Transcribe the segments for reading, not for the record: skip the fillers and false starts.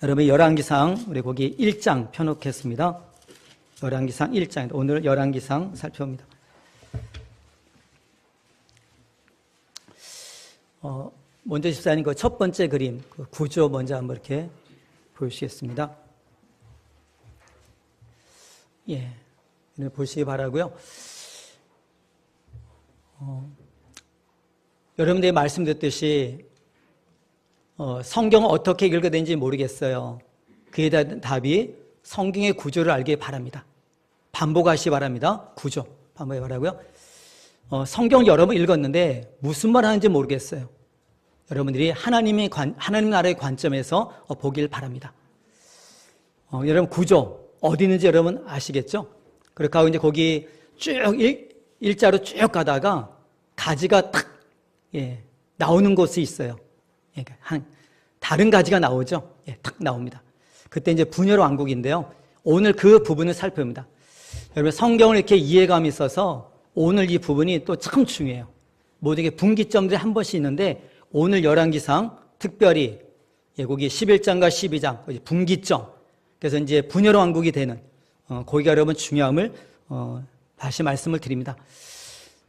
여러분 열왕기상 우리 거기 1장 펴놓겠습니다. 열왕기상 1장 오늘 열왕기상 살펴봅니다. 먼저 집사님 그 첫 번째 그림 그 구조 먼저 한번 이렇게 보시겠습니다. 예, 보시기 바라고요. 여러분들이 말씀드렸듯이 성경을 어떻게 읽어야 되는지 모르겠어요. 그에 대한 답이 성경의 구조를 알기 바랍니다. 반복하시기 바랍니다. 구조 반복하기 바라고요. 성경 여러 번 읽었는데 무슨 말 하는지 모르겠어요. 여러분들이 하나님 나라의 관점에서 보길 바랍니다. 여러분 구조 어디 있는지 여러분 아시겠죠? 그렇게 하고 이제 거기 쭉 일자로 쭉 가다가 가지가 탁 나오는 곳이 있어요. 다른 가지가 나오죠. 탁 나옵니다. 그때 이제 분열 왕국인데요. 오늘 그 부분을 살펴봅니다. 여러분 성경을 이렇게 이해감이 있어서 오늘 이 부분이 또 참 중요해요. 모든 게 분기점들이 한 번씩 있는데 오늘 열왕기상 특별히 거기 11장과 12장 분기점. 그래서 이제 분열 왕국이 되는 거기가 여러분 중요함을 다시 말씀을 드립니다.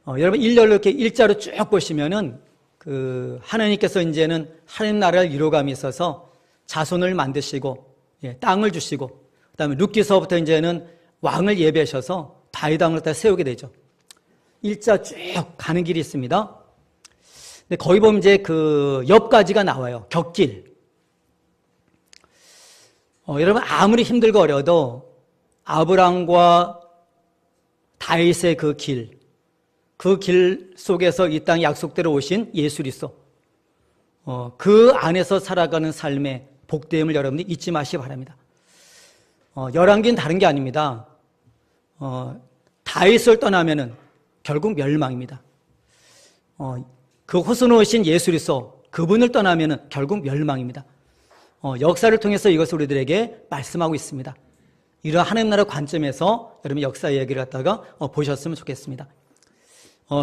여러분 일렬로 이렇게 일자로 쭉 보시면은 그 하나님께서 이제는 하나님 나라를 이루어감이 있어서 자손을 만드시고 땅을 주시고 그다음에 룻기서부터 이제는 왕을 예배하셔서 다윗 왕을 다 세우게 되죠. 일자 쭉 가는 길이 있습니다. 근데 거기 보면 이제 그 옆가지가 나와요. 곁길. 여러분 아무리 힘들고 어려도 아브람과 다윗의 그 길 속에서 이 땅 약속대로 오신 예수 그리스도 그 안에서 살아가는 삶의 복됨을 여러분들이 잊지 마시기 바랍니다. 열왕기는 다른 게 아닙니다. 다윗을 떠나면은 결국 멸망입니다. 그 호소노우신 예수 그리스도 그분을 떠나면은 결국 멸망입니다. 역사를 통해서 이것을 우리들에게 말씀하고 있습니다. 이러한 하나님 나라 관점에서 여러분 역사 이야기를 갖다가 보셨으면 좋겠습니다.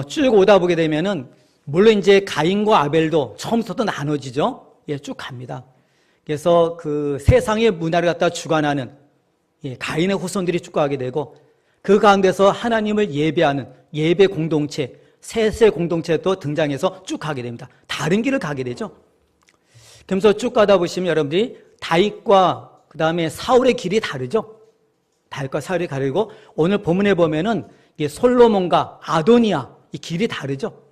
쭉 오다 보게 되면은 물론 이제 가인과 아벨도 처음부터 나눠지죠. 쭉 갑니다. 그래서 그 세상의 문화를 갖다 주관하는 가인의 후손들이 쭉 가게 되고 그 가운데서 하나님을 예배하는 예배 공동체, 셋의 공동체도 등장해서 쭉 가게 됩니다. 다른 길을 가게 되죠. 그러면서 쭉 가다 보시면 여러분들이 다윗과 그 다음에 사울의 길이 다르죠. 다윗과 사울이 다르고 오늘 본문에 보면은 솔로몬과 아도니아 이 길이 다르죠.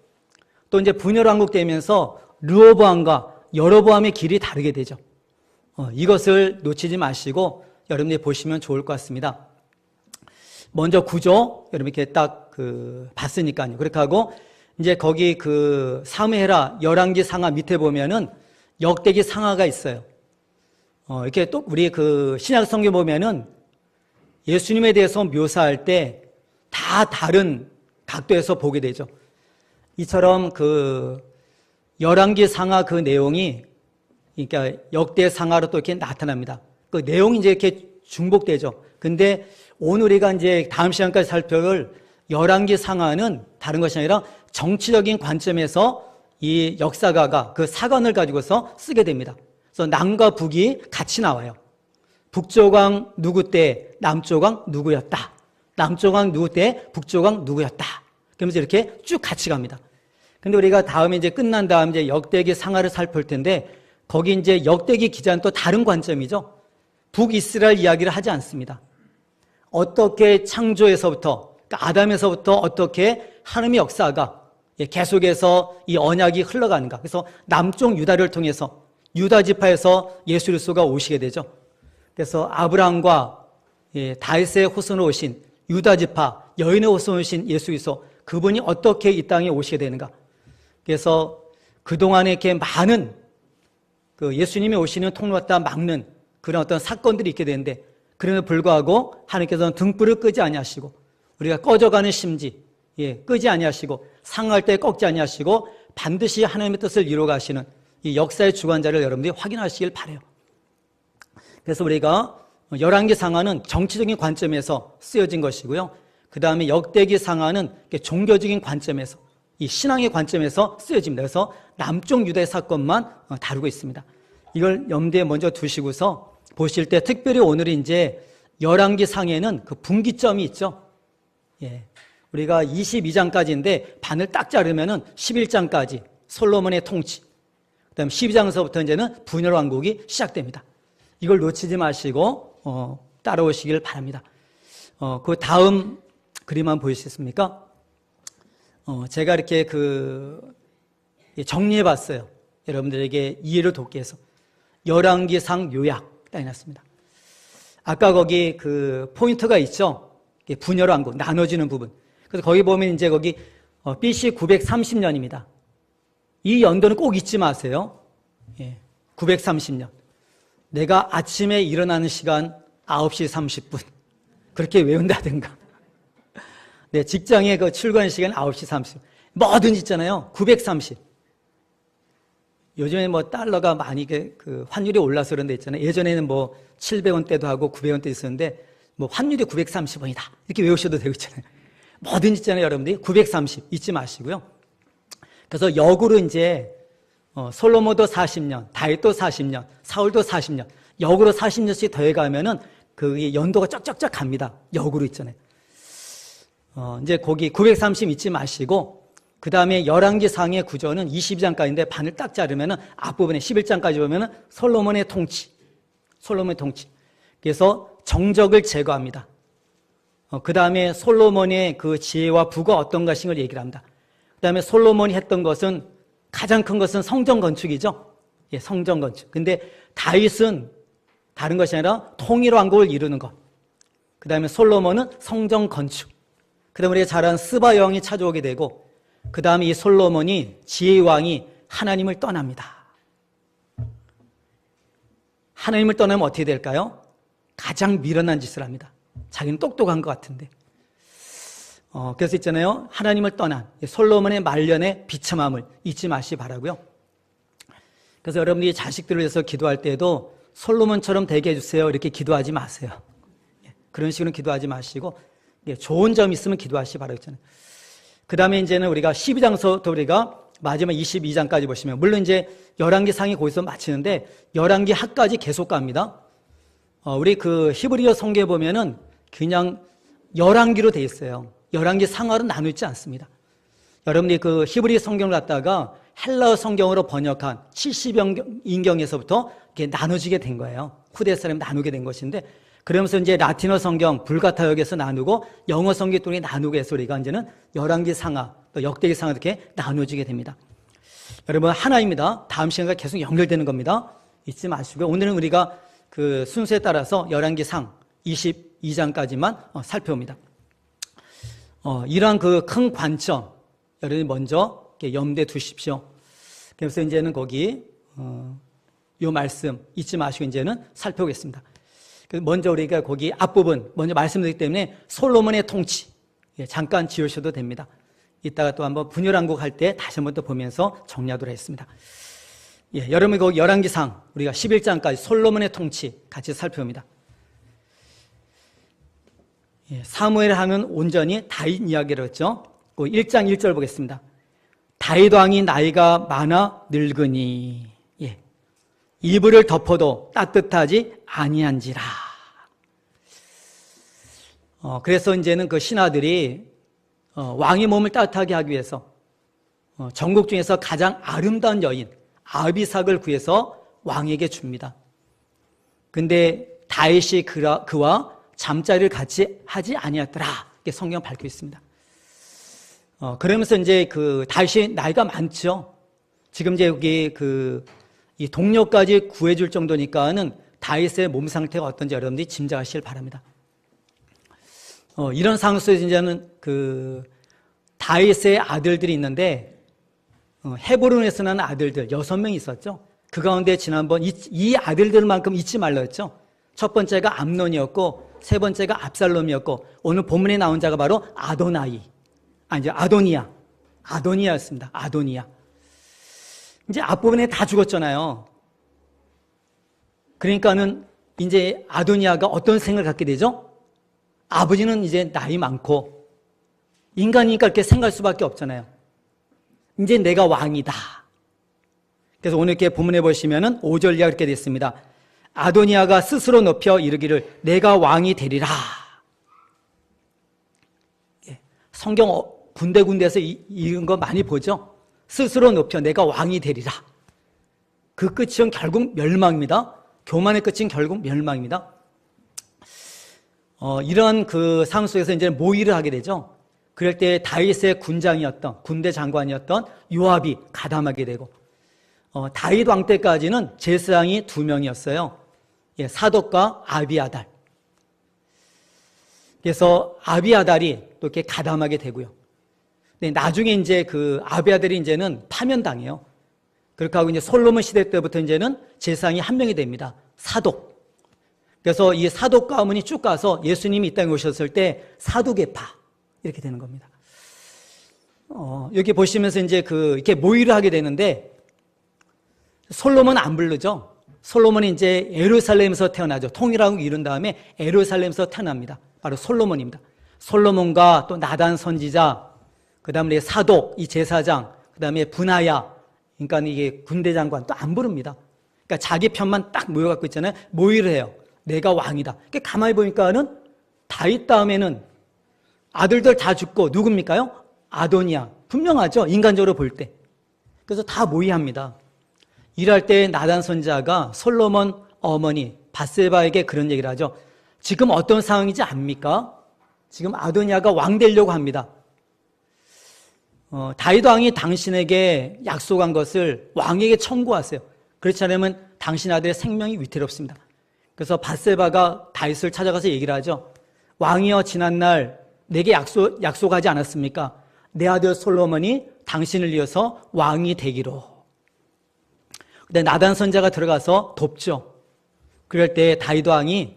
또 이제 분열왕국 되면서 르호보암과 여로보암의 길이 다르게 되죠. 이것을 놓치지 마시고 여러분들이 보시면 좋을 것 같습니다. 먼저 구조 여러분 이렇게 딱 봤으니까요. 그렇게 하고 이제 거기 그 사무엘하 열왕기 상하 밑에 보면은 역대기 상하가 있어요. 이렇게 또 우리 그 신약 성경 보면은 예수님에 대해서 묘사할 때 다 다른 각도에서 보게 되죠. 이처럼 그 열왕기 상하 그 내용이 그러니까 역대 상하로 또 이렇게 나타납니다. 그 내용이 이제 이렇게 중복되죠. 근데 오늘 우리가 이제 다음 시간까지 살펴볼 열왕기 상하는 다른 것이 아니라 정치적인 관점에서 이 역사가가 그 사관을 가지고서 쓰게 됩니다. 그래서 남과 북이 같이 나와요. 북조강 누구 때 남조강 누구였다. 남조강 누구 때 북조강 누구였다. 그러면서 이렇게 쭉 같이 갑니다. 근데 우리가 다음에 이제 끝난 다음 이제 역대기 상하를 살펴볼 텐데 거기 이제 역대기 기자는 또 다른 관점이죠. 북이스라엘 이야기를 하지 않습니다. 어떻게 창조에서부터 그러니까 아담에서부터 어떻게 하나님의 역사가 계속해서 이 언약이 흘러가는가. 그래서 남쪽 유다를 통해서 유다 지파에서 예수 그리스도가 오시게 되죠. 그래서 아브라함과 다윗의 후손으로 오신 유다 지파 여인의 후손으로 오신 예수 그리스도 그분이 어떻게 이 땅에 오시게 되는가. 그래서 그동안에 이렇게 많은 그 예수님이 오시는 통로를 갖다 막는 그런 어떤 사건들이 있게 되는데 그럼에도 불구하고 하나님께서는 등불을 끄지 아니하시고 우리가 꺼져가는 심지 끄지 아니하시고 상할 때 꺾지 아니하시고 반드시 하나님의 뜻을 이루어 가시는 이 역사의 주관자를 여러분들이 확인하시길 바라요. 그래서 우리가 열왕기 상하는 정치적인 관점에서 쓰여진 것이고요. 그 다음에 역대기 상하는 종교적인 관점에서 이 신앙의 관점에서 쓰여집니다. 그래서 남쪽 유대 사건만 다루고 있습니다. 이걸 염두에 먼저 두시고서 보실 때 특별히 오늘 이제 열왕기 상에는 그 분기점이 있죠. 예. 우리가 22장까지인데 반을 딱 자르면은 11장까지 솔로몬의 통치. 그다음 12장서부터 이제는 분열 왕국이 시작됩니다. 이걸 놓치지 마시고 따라오시길 바랍니다. 그 다음 그림 한번 보이시겠습니까? 제가 이렇게 정리해 봤어요. 여러분들에게 이해를 돕기 위해서. 열왕기상 요약 딱 해놨습니다. 아까 거기 그 포인트가 있죠? 분열 왕국, 나눠지는 부분. 그래서 거기 보면 이제 거기 BC 930년입니다. 이 연도는 꼭 잊지 마세요. 930년. 내가 아침에 일어나는 시간 9시 30분. 그렇게 외운다든가. 네, 직장에 그 출근 시간 9시 30분. 뭐든지 있잖아요. 930. 요즘에 뭐 달러가 많이 그 환율이 올라서 그런 데 있잖아요. 예전에는 뭐 700원대도 하고 900원대 있었는데 뭐 환율이 930원이다. 이렇게 외우셔도 되고 있잖아요. 뭐든지 있잖아요, 여러분들이. 930 잊지 마시고요. 그래서 역으로 이제 솔로몬도 40년, 다윗도 40년, 사울도 40년, 역으로 40년씩 더해가면은 그 연도가 쩍쩍쩍 갑니다. 역으로 있잖아요. 이제 거기 930 잊지 마시고, 그 다음에 열왕기상의 구조는 22장까지인데 반을 딱 자르면은 앞부분에 11장까지 보면은 솔로몬의 통치. 그래서 정적을 제거합니다. 그 다음에 솔로몬의 그 지혜와 부가 어떤 것인걸 얘기를 합니다. 그 다음에 솔로몬이 했던 것은 가장 큰 것은 성전 건축이죠. 예, 성전 건축. 근데 다윗은 다른 것이 아니라 통일 왕국을 이루는 것. 그 다음에 솔로몬은 성전 건축. 그 다음에 우리가 잘 아는 스바 여왕이 찾아오게 되고, 그 다음에 이 솔로몬이 지혜의 왕이 하나님을 떠납니다. 하나님을 떠나면 어떻게 될까요? 가장 미련한 짓을 합니다. 자기는 똑똑한 것 같은데. 그래서 있잖아요. 하나님을 떠난 솔로몬의 말년의 비참함을 잊지 마시기 바라고요. 그래서 여러분들이 자식들을 위해서 기도할 때에도 솔로몬처럼 되게 해주세요. 이렇게 기도하지 마세요. 그런 식으로 기도하지 마시고 좋은 점 있으면 기도하시기 바라겠잖아요. 그 다음에 이제는 우리가 12장서부터 우리가 마지막 22장까지 보시면, 물론 이제 열왕기 상이 거기서 마치는데 열왕기 하까지 계속 갑니다. 우리 그 히브리어 성경에 보면은 그냥 열왕기로 돼 있어요. 열왕기 상하로 나누 있지 않습니다. 여러분들이 그 히브리 성경을 갖다가 헬라어 성경으로 번역한 70인경에서부터 이렇게 나눠지게 된 거예요. 후대 사람이 나누게 된 것인데, 그러면서 이제 라틴어 성경 불가타역에서 나누고 영어 성경 통해 나누고 해서 우리가 이제는 열왕기 상하, 또 역대기 상하 이렇게 나눠지게 됩니다. 여러분 하나입니다. 다음 시간과 계속 연결되는 겁니다. 잊지 마시고요. 오늘은 우리가 그 순서에 따라서 열왕기 상 22장까지만 살펴봅니다. 이러한 그 큰 관점, 여러분이 먼저 염두에 두십시오. 그래서 이제는 거기, 요 말씀 잊지 마시고 이제는 살펴보겠습니다. 먼저 우리가 거기 앞부분 먼저 말씀드리기 때문에 솔로몬의 통치, 잠깐 지우셔도 됩니다. 이따가 또 한번 분열왕국 할 때 다시 한번 또 보면서 정리하도록 하겠습니다. 여러분이 거기 열왕기상 우리가 11장까지 솔로몬의 통치 같이 살펴봅니다. 사무엘 하면 온전히 다윗 이야기를 했죠. 1장 1절 보겠습니다. 다윗 왕이 나이가 많아 늙으니 이불을 덮어도 따뜻하지 아니한지라. 그래서 이제는 그 신하들이 왕의 몸을 따뜻하게 하기 위해서 전국 중에서 가장 아름다운 여인 아비삭을 구해서 왕에게 줍니다. 근데 다윗이 그와 잠자리를 같이 하지 아니었더라. 이렇게 성경 밝혀 있습니다. 그러면서 이제 그 다윗이 나이가 많죠. 지금 이제 여기 이 동료까지 구해줄 정도니까는 다윗의 몸 상태가 어떤지 여러분들이 짐작하시길 바랍니다. 이런 상황 속에서 이제는 그 다윗의 아들들이 있는데, 헤브론에서 난 아들들 6명 있었죠. 그 가운데 지난번 이 아들들만큼 잊지 말라 했죠. 첫 번째가 암논이었고, 세 번째가 압살롬이었고, 오늘 본문에 나온 자가 바로 아도니아였습니다. 아도니아. 이제 앞부분에 다 죽었잖아요. 그러니까는 이제 아도니아가 어떤 생각을 갖게 되죠? 아버지는 이제 나이 많고 인간이니까 이렇게 생각할 수밖에 없잖아요. 이제 내가 왕이다. 그래서 오늘 이렇게 본문에 보시면은 5절 이하가 이렇게 됐습니다. 아도니아가 스스로 높여 이르기를 내가 왕이 되리라. 성경 군데군데에서 이런 거 많이 보죠. 스스로 높여 내가 왕이 되리라. 그 끝은 결국 멸망입니다. 교만의 끝은 결국 멸망입니다. 이런 그 상황 속에서 이제 모의를 하게 되죠. 그럴 때 다윗의 군장이었던 군대 장관이었던 요압이 가담하게 되고, 다윗 왕 때까지는 제사장이 2명이었어요. 사독과 아비아달. 그래서 아비아달이 또 이렇게 가담하게 되고요. 근데 나중에 이제 그 아비아달이 이제는 파면당해요. 그렇게 하고 이제 솔로몬 시대 때부터 이제는 제사장이 1명이 됩니다. 사독. 그래서 이 사독 가문이 쭉 가서 예수님이 이 땅에 오셨을 때 사두개파 이렇게 되는 겁니다. 여기 보시면서 이제 이렇게 모의를 하게 되는데, 솔로몬 안 부르죠. 솔로몬이 이제 예루살렘에서 태어나죠. 통일하고 이룬 다음에 예루살렘에서 태어납니다. 바로 솔로몬입니다. 솔로몬과 또 나단 선지자, 그 다음에 사독, 이 제사장, 그 다음에 분하야, 그러니까 이게 군대 장관 또 안 부릅니다. 그러니까 자기 편만 딱 모여갖고 있잖아요. 모의를 해요. 내가 왕이다. 그러니까 가만히 보니까는 다윗 다음에는 아들들 다 죽고 누굽니까요? 아도니아. 분명하죠. 인간적으로 볼 때. 그래서 다 모의합니다. 일할 때 나단 선지자가 솔로몬 어머니 밧세바에게 그런 얘기를 하죠. 지금 어떤 상황인지 압니까? 지금 아도니아가 왕 되려고 합니다. 다윗 왕이 당신에게 약속한 것을 왕에게 청구하세요. 그렇지 않으면 당신 아들의 생명이 위태롭습니다. 그래서 밧세바가 다윗을 찾아가서 얘기를 하죠. 왕이여, 지난날 내게 약속하지 않았습니까? 내 아들 솔로몬이 당신을 이어서 왕이 되기로. 근데 나단 선지자가 들어가서 돕죠. 그럴 때 다윗 왕이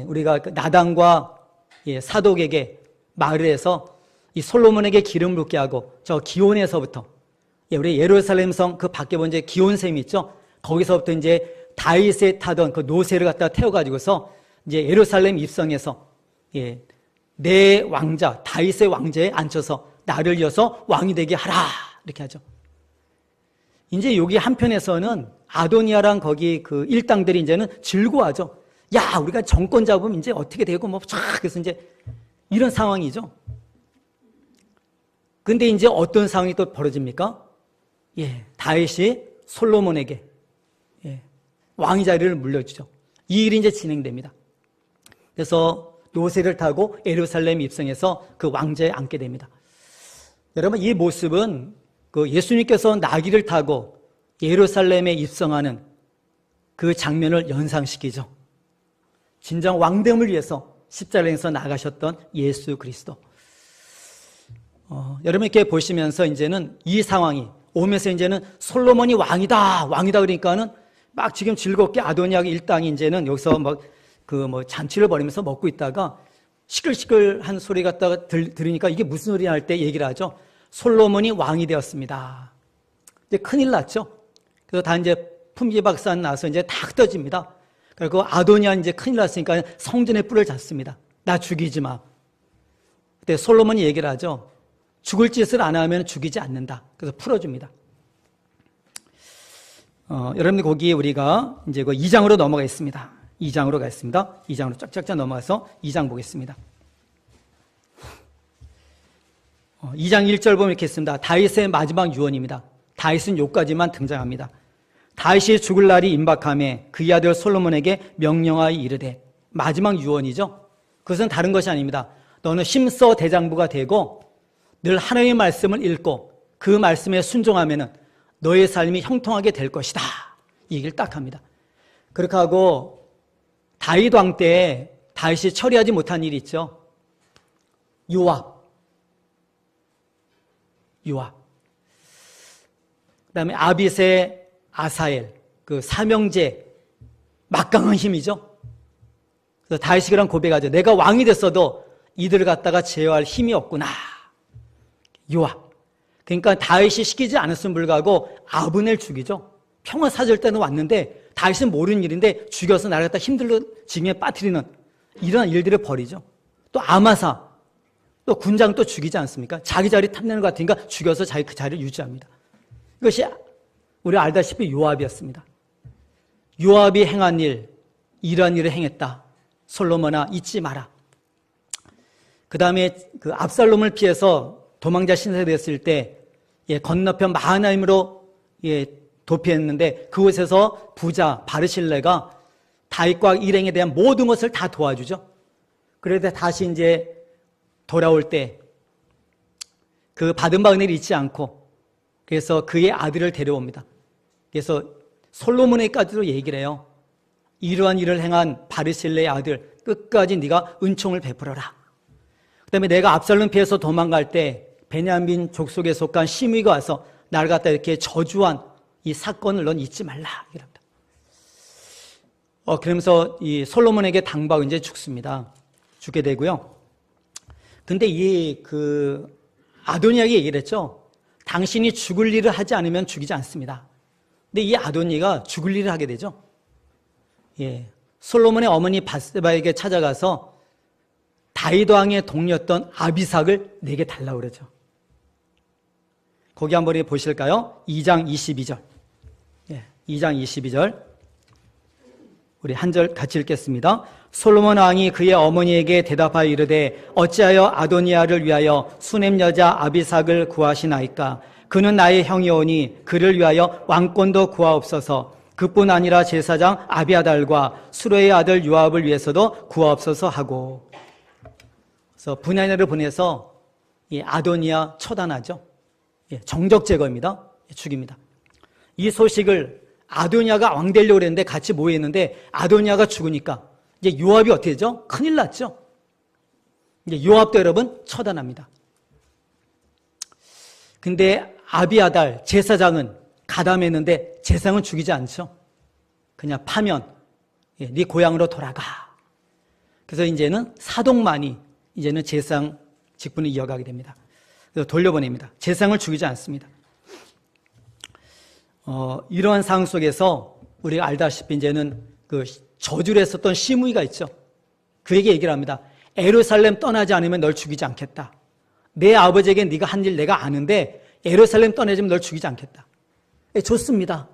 우리가 나단과 사독에게 말을 해서 이 솔로몬에게 기름 붓게 하고, 저 기온에서부터, 우리 예루살렘 성 그 밖에 먼저 기온샘이 있죠. 거기서부터 이제 다윗에 타던 그 노새를 갖다가 태워가지고서 이제 예루살렘 입성해서 내 왕자 다윗의 왕좌에 앉혀서 나를 이어서 왕이 되게 하라, 이렇게 하죠. 이제 여기 한편에서는 아도니아랑 거기 그 일당들이 이제는 즐거워하죠. 야, 우리가 정권 잡으면 이제 어떻게 되고 그래서 이제 이런 상황이죠. 근데 이제 어떤 상황이 또 벌어집니까? 다윗이 솔로몬에게 왕위 자리를 물려주죠. 이 일이 이제 진행됩니다. 그래서 노새를 타고 예루살렘 입성해서 그 왕좌에 앉게 됩니다. 여러분, 이 모습은 그 예수님께서 나귀를 타고 예루살렘에 입성하는 그 장면을 연상시키죠. 진정 왕됨을 위해서 십자가에서 나가셨던 예수 그리스도. 여러분 이렇게 보시면서 이제는 이 상황이 오면서 이제는 솔로몬이 왕이다 그러니까는 막 지금 즐겁게 아도니아 일당이 이제는 여기서 잔치를 벌이면서 먹고 있다가 시끌시끌한 소리 갖다가 들으니까 이게 무슨 소리냐 할 때 얘기를 하죠. 솔로몬이 왕이 되었습니다. 이제 큰일 났죠. 그래서 다 이제 품귀박산 나서 이제 다 흩어집니다. 그리고 아도니아 이제 큰일 났으니까 성전에 뿔을 잡습니다. 나 죽이지 마. 그때 솔로몬이 얘기를 하죠. 죽을 짓을 안 하면 죽이지 않는다. 그래서 풀어줍니다. 여러분들 거기 우리가 이제 그 2장으로 넘어가겠습니다. 2장으로 가겠습니다. 2장으로 쫙쫙쫙 넘어가서 2장 보겠습니다. 2장 1절 보면 이렇게 있습니다. 다윗의 마지막 유언입니다. 다윗은 여기까지만 등장합니다. 다윗이 죽을 날이 임박하매 그의 아들 솔로몬에게 명령하여 이르되, 마지막 유언이죠. 그것은 다른 것이 아닙니다. 너는 심서 대장부가 되고 늘 하나님의 말씀을 읽고 그 말씀에 순종하면은 너의 삶이 형통하게 될 것이다. 이 얘기를 딱 합니다. 그렇게 하고 다윗 왕 때 다윗이 처리하지 못한 일이 있죠. 요압. 그다음에 아빗의 아사엘, 그 사명제, 막강한 힘이죠. 그래서 다윗이 그런 고백하죠. 내가 왕이 됐어도 이들을 갖다가 제어할 힘이 없구나. 요압. 그러니까 다윗이 시키지 않았음을 불구하고 아브넬 죽이죠. 평화 사절 때는 왔는데 다윗은 모르는 일인데 죽여서 나를 갖다 힘들로 징에 빠뜨리는 이런 일들을 벌이죠. 또 아마사, 또 군장 또 죽이지 않습니까? 자기 자리 탐내는 것 같으니까 죽여서 자기 그 자리를 유지합니다. 이것이 우리 알다시피 요압이었습니다. 요압이 행한 일, 이러한 일을 행했다. 솔로몬아, 잊지 마라. 그 다음에 그 압살롬을 피해서 도망자 신세되었을 때, 건너편 마하나임으로 도피했는데, 그곳에서 부자 바르실레가 다윗과 일행에 대한 모든 것을 다 도와주죠. 그래서 다시 이제 돌아올 때, 그 받은 바은 일을 잊지 않고, 그래서 그의 아들을 데려옵니다. 그래서 솔로몬에게까지도 얘기를 해요. 이러한 일을 행한 바르실레의 아들, 끝까지 네가 은총을 베풀어라. 그 다음에 내가 압살롬 피해서 도망갈 때 베냐민 족속에 속한 시므이가 와서 나를 갖다 이렇게 저주한 이 사건을 넌 잊지 말라. 이랍니다. 그러면서 이 솔로몬에게 당하고 이제 죽습니다. 죽게 되고요. 근데 아도니아에게 얘기를 했죠. 당신이 죽을 일을 하지 않으면 죽이지 않습니다. 근데 이 아도니가 죽을 일을 하게 되죠. 솔로몬의 어머니 밧세바에게 찾아가서 다윗 왕의 동료였던 아비삭을 내게 달라고 그러죠. 거기 한번 보실까요? 2장 22절. 2장 22절. 우리 한 절 같이 읽겠습니다. 솔로몬 왕이 그의 어머니에게 대답하여 이르되 어찌하여 아도니아를 위하여 수넴 여자 아비삭을 구하시나이까? 그는 나의 형이오니 그를 위하여 왕권도 구하옵소서. 그뿐 아니라 제사장 아비아달과 수르의 아들 요압을 위해서도 구하옵소서 하고. 그래서 분야인을 보내서 이 아도니아 처단하죠. 정적 제거입니다. 죽입니다. 이 소식을 아도니아가 왕 되려고 그랬는데 같이 모여있는데 아도니아가 죽으니까 이제 요압이 어떻게 되죠? 큰일 났죠. 이제 요압도 여러분 처단합니다. 근데 아비아달 제사장은 가담했는데 제사장은 죽이지 않죠. 그냥 파면 네 고향으로 돌아가. 그래서 이제는 사독만이 이제는 제사장 직분을 이어가게 됩니다. 그래서 돌려보냅니다. 제사장을 죽이지 않습니다. 이러한 상황 속에서 우리가 알다시피 이제는 그 저주를 했었던 시므이가 있죠. 그에게 얘기를 합니다. 예루살렘 떠나지 않으면 널 죽이지 않겠다. 내 아버지에게 네가 한 일 내가 아는데 예루살렘 떠나지면 널 죽이지 않겠다. 좋습니다.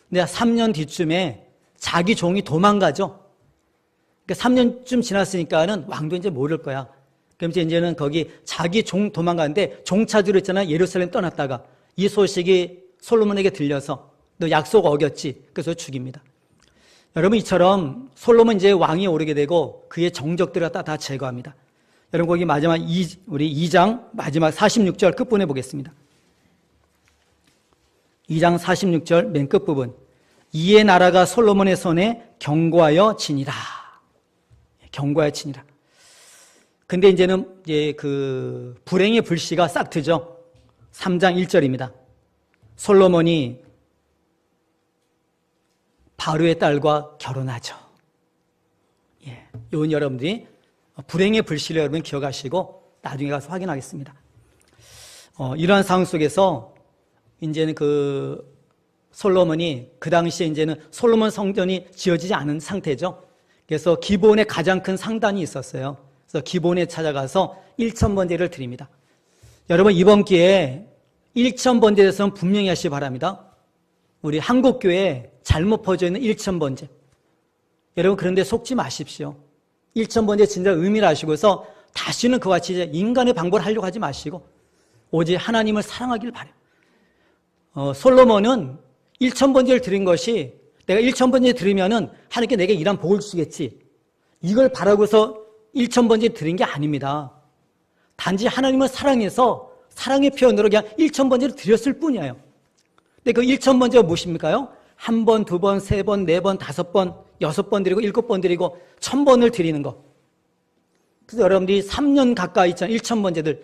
근데 3년 뒤쯤에 자기 종이 도망가죠. 그러니까 3년쯤 지났으니까는 왕도 이제 모를 거야. 그럼 이제는 거기 자기 종 도망가는데 종 찾으러 있잖아. 예루살렘 떠났다가 이 소식이 솔로몬에게 들려서 너 약속 어겼지. 그래서 죽입니다. 여러분 이처럼 솔로몬 이제 왕이 오르게 되고 그의 정적들을 다 제거합니다. 여러분 거기 마지막 우리 2장 마지막 46절 끝부분에 보겠습니다. 2장 46절 맨 끝부분. 이에 나라가 솔로몬의 손에 경고하여 지니라. 경고하여 지니라. 근데 이제는 그 불행의 불씨가 싹 트죠. 3장 1절입니다. 솔로몬이 바로의 딸과 결혼하죠. 이건 여러분들이 불행의 불씨를 여러분 기억하시고 나중에 가서 확인하겠습니다. 이러한 상황 속에서 이제는 그 솔로몬이 그 당시에 이제는 솔로몬 성전이 지어지지 않은 상태죠. 그래서 기브온에 가장 큰 상단이 있었어요. 그래서 기브온에 찾아가서 1000번제를 드립니다. 여러분 이번 기회에 1000번제에 대해서는 분명히 하시기 바랍니다. 우리 한국교회에 잘못 퍼져 있는 1000번제. 여러분 그런데 속지 마십시오. 1000번제 진짜 의미를 아시고서 다시는 그와 같이 인간의 방법을 하려고 하지 마시고 오직 하나님을 사랑하길 바라요. 솔로몬은 1000번제를 드린 것이 내가 1000번제 드리면은 하나님께 내게 이런 복을 주시겠지. 이걸 바라고서 1000번제 드린 게 아닙니다. 단지 하나님을 사랑해서 사랑의 표현으로 그냥 1000번제를 드렸을 뿐이에요. 근데 그 1000번제가 무엇입니까요? 1번, 2번, 3번, 4번, 5번, 6번 드리고 7번 드리고 1000번을 드리는 거. 그래서 여러분들이 3년 가까이 있잖아요. 1000번제들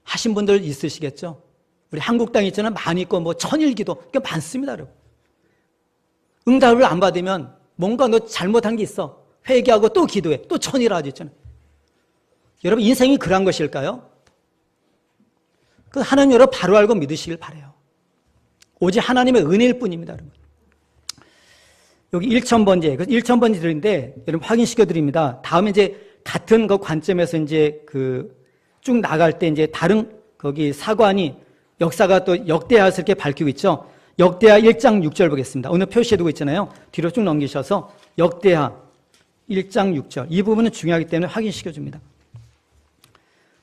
하신 분들 있으시겠죠? 우리 한국 땅에 있잖아요. 많이 있고 뭐 천일기도 그게 많습니다. 여러분. 응답을 안 받으면 뭔가 너 잘못한 게 있어. 회개하고 또 기도해. 또 천일 하지 있잖아요. 여러분 인생이 그런 것일까요? 그 하나님 여러분 바로 알고 믿으시길 바라요. 오직 하나님의 은혜일 뿐입니다, 여러분. 여기 1000번제, 1000번제 드리는데 여러분 확인시켜 드립니다. 다음에 이제 같은 그 관점에서 이제 그 쭉 나갈 때 이제 다른 거기 사관이 역사가 또 역대하스럽게 밝히고 있죠. 역대하 1장 6절 보겠습니다. 오늘 표시해두고 있잖아요. 뒤로 쭉 넘기셔서 역대하 1장 6절. 이 부분은 중요하기 때문에 확인시켜줍니다.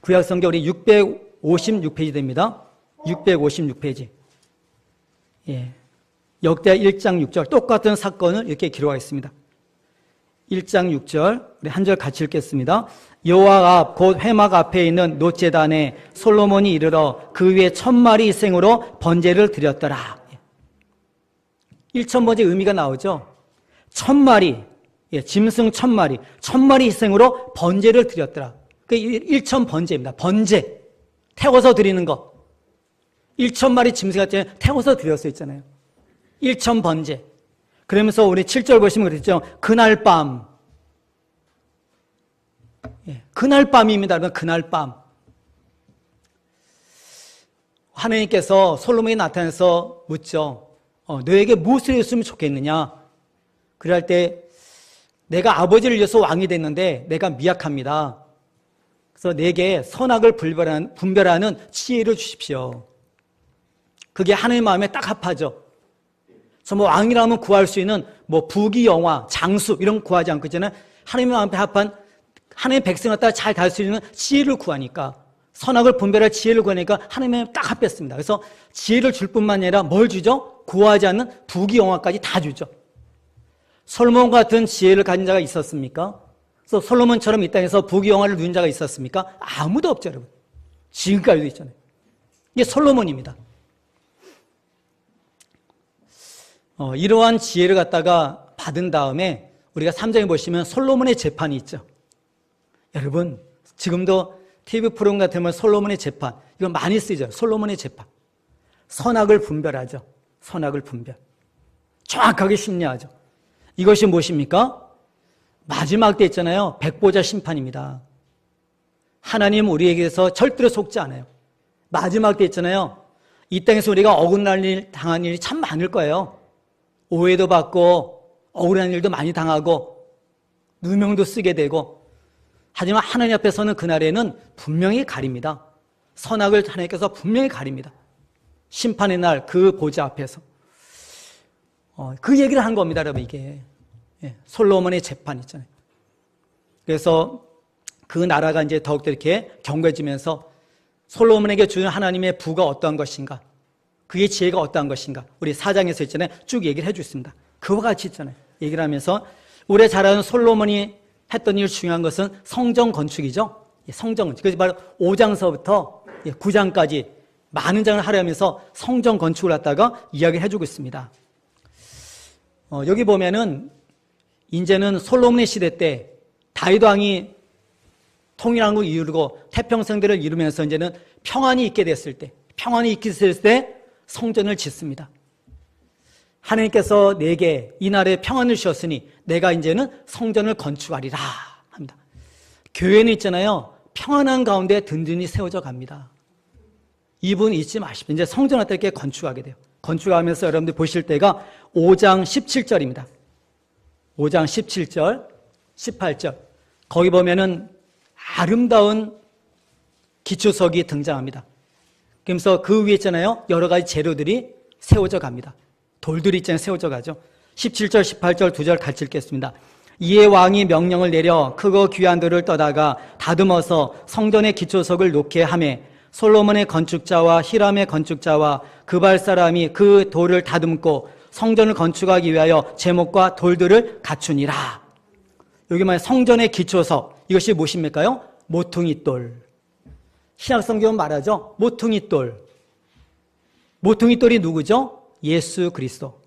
구약성경 우리 656페이지 됩니다. 656페이지. 예. 역대하 1장 6절. 똑같은 사건을 이렇게 기록하겠습니다. 1장 6절. 우리 한 절 같이 읽겠습니다. 여호와 앞 곧 회막 앞에 있는 놋제단에 솔로몬이 이르러 그 위에 1000마리 희생으로 번제를 드렸더라. 1000번제 의미가 나오죠. 1000마리, 예, 짐승 1000마리, 1000마리 희생으로 번제를 드렸더라. 그 1000번제입니다. 번제. 태워서 드리는 것. 1000마리 짐승 같은 경우에 태워서 드렸어 있잖아요. 1000번제. 그러면서 우리 7절 보시면 그랬죠. 그날 밤. 예, 그날 밤입니다. 여러분, 그날 밤. 하나님께서 솔로몬에게 나타나서 묻죠. 너에게 무엇을 했으면 좋겠느냐? 그럴 때 내가 아버지를 위해서 왕이 됐는데 내가 미약합니다. 그래서 내게 선악을 분별하는 지혜를 주십시오. 그게 하나님 마음에 딱 합하죠. 그래서 뭐 왕이라면 구할 수 있는 뭐 부귀, 영화, 장수 이런 거 구하지 않고 있잖아요. 하나님 마음에 합한 하나님의 백성을 따라 잘 달 수 있는 지혜를 구하니까, 선악을 분별할 지혜를 구하니까 하나님의 딱 합했습니다. 그래서 지혜를 줄 뿐만 아니라 뭘 주죠? 구하지 않는 부귀, 영화까지 다 주죠. 솔로몬 같은 지혜를 가진 자가 있었습니까? 그래서 솔로몬처럼 이 땅에서 부귀, 영화를 누린 자가 있었습니까? 아무도 없죠, 여러분. 지금까지도 있잖아요. 이게 솔로몬입니다. 이러한 지혜를 갖다가 받은 다음에 우리가 3장에 보시면 솔로몬의 재판이 있죠. 여러분, 지금도 TV 프로그램 같으면 솔로몬의 재판, 이거 많이 쓰죠. 솔로몬의 재판. 선악을 분별하죠. 선악을 분별. 정확하게 심리하죠. 이것이 무엇입니까? 마지막 때 있잖아요. 백보자 심판입니다. 하나님 우리에게서 절대로 속지 않아요. 마지막 때 있잖아요. 이 땅에서 우리가 어긋날 일, 당한 일이 참 많을 거예요. 오해도 받고 억울한 일도 많이 당하고 누명도 쓰게 되고, 하지만 하나님 앞에서는 그날에는 분명히 가립니다. 선악을 하나님께서 분명히 가립니다. 심판의 날 그 보좌 앞에서. 그 얘기를 한 겁니다, 여러분, 이게. 예, 솔로몬의 재판 있잖아요. 그래서 그 나라가 이제 더욱더 이렇게 견고해지면서 솔로몬에게 주는 하나님의 부가 어떠한 것인가, 그의 지혜가 어떠한 것인가, 우리 4장에서 있잖아요. 쭉 얘기를 해줬습니다. 그와 같이 있잖아요. 얘기를 하면서 우리 잘 아는 솔로몬이 했던 일 중요한 것은 성전 건축이죠. 성전 건축. 그래서 바로 5장서부터 9장까지 많은 장을 하려면서 성전 건축을 갖다가 이야기를 해주고 있습니다. 여기 보면은 이제는 솔로몬의 시대 때 다윗 왕이 통일왕국을 이루고 태평성대를 이루면서 이제는 평안이 있게 됐을 때, 평안이 있게 됐을 때 성전을 짓습니다. 하나님께서 내게 이날에 평안을 주셨으니 내가 이제는 성전을 건축하리라 합니다. 교회는 있잖아요. 평안한 가운데 든든히 세워져 갑니다. 이 부분 잊지 마십시오. 이제 성전을 어떻게 건축하게 돼요. 건축하면서 여러분들 보실 때가 5장 17절입니다. 5장 17절, 18절. 거기 보면은 아름다운 기초석이 등장합니다. 그러면서 그 위에 있잖아요. 여러 가지 재료들이 세워져 갑니다. 돌들이 있잖아요. 세워져 가죠. 17절, 18절 두 절 같이 읽겠습니다. 이에 왕이 명령을 내려 크고 귀한 돌을 떠다가 다듬어서 성전의 기초석을 놓게 하매 솔로몬의 건축자와 히람의 건축자와 그발 사람이 그 돌을 다듬고 성전을 건축하기 위하여 제목과 돌들을 갖추니라. 여기만 성전의 기초석, 이것이 무엇입니까요? 모퉁이돌. 신약성경은 말하죠. 모퉁이돌. 모퉁이돌이 누구죠? 예수 그리스도.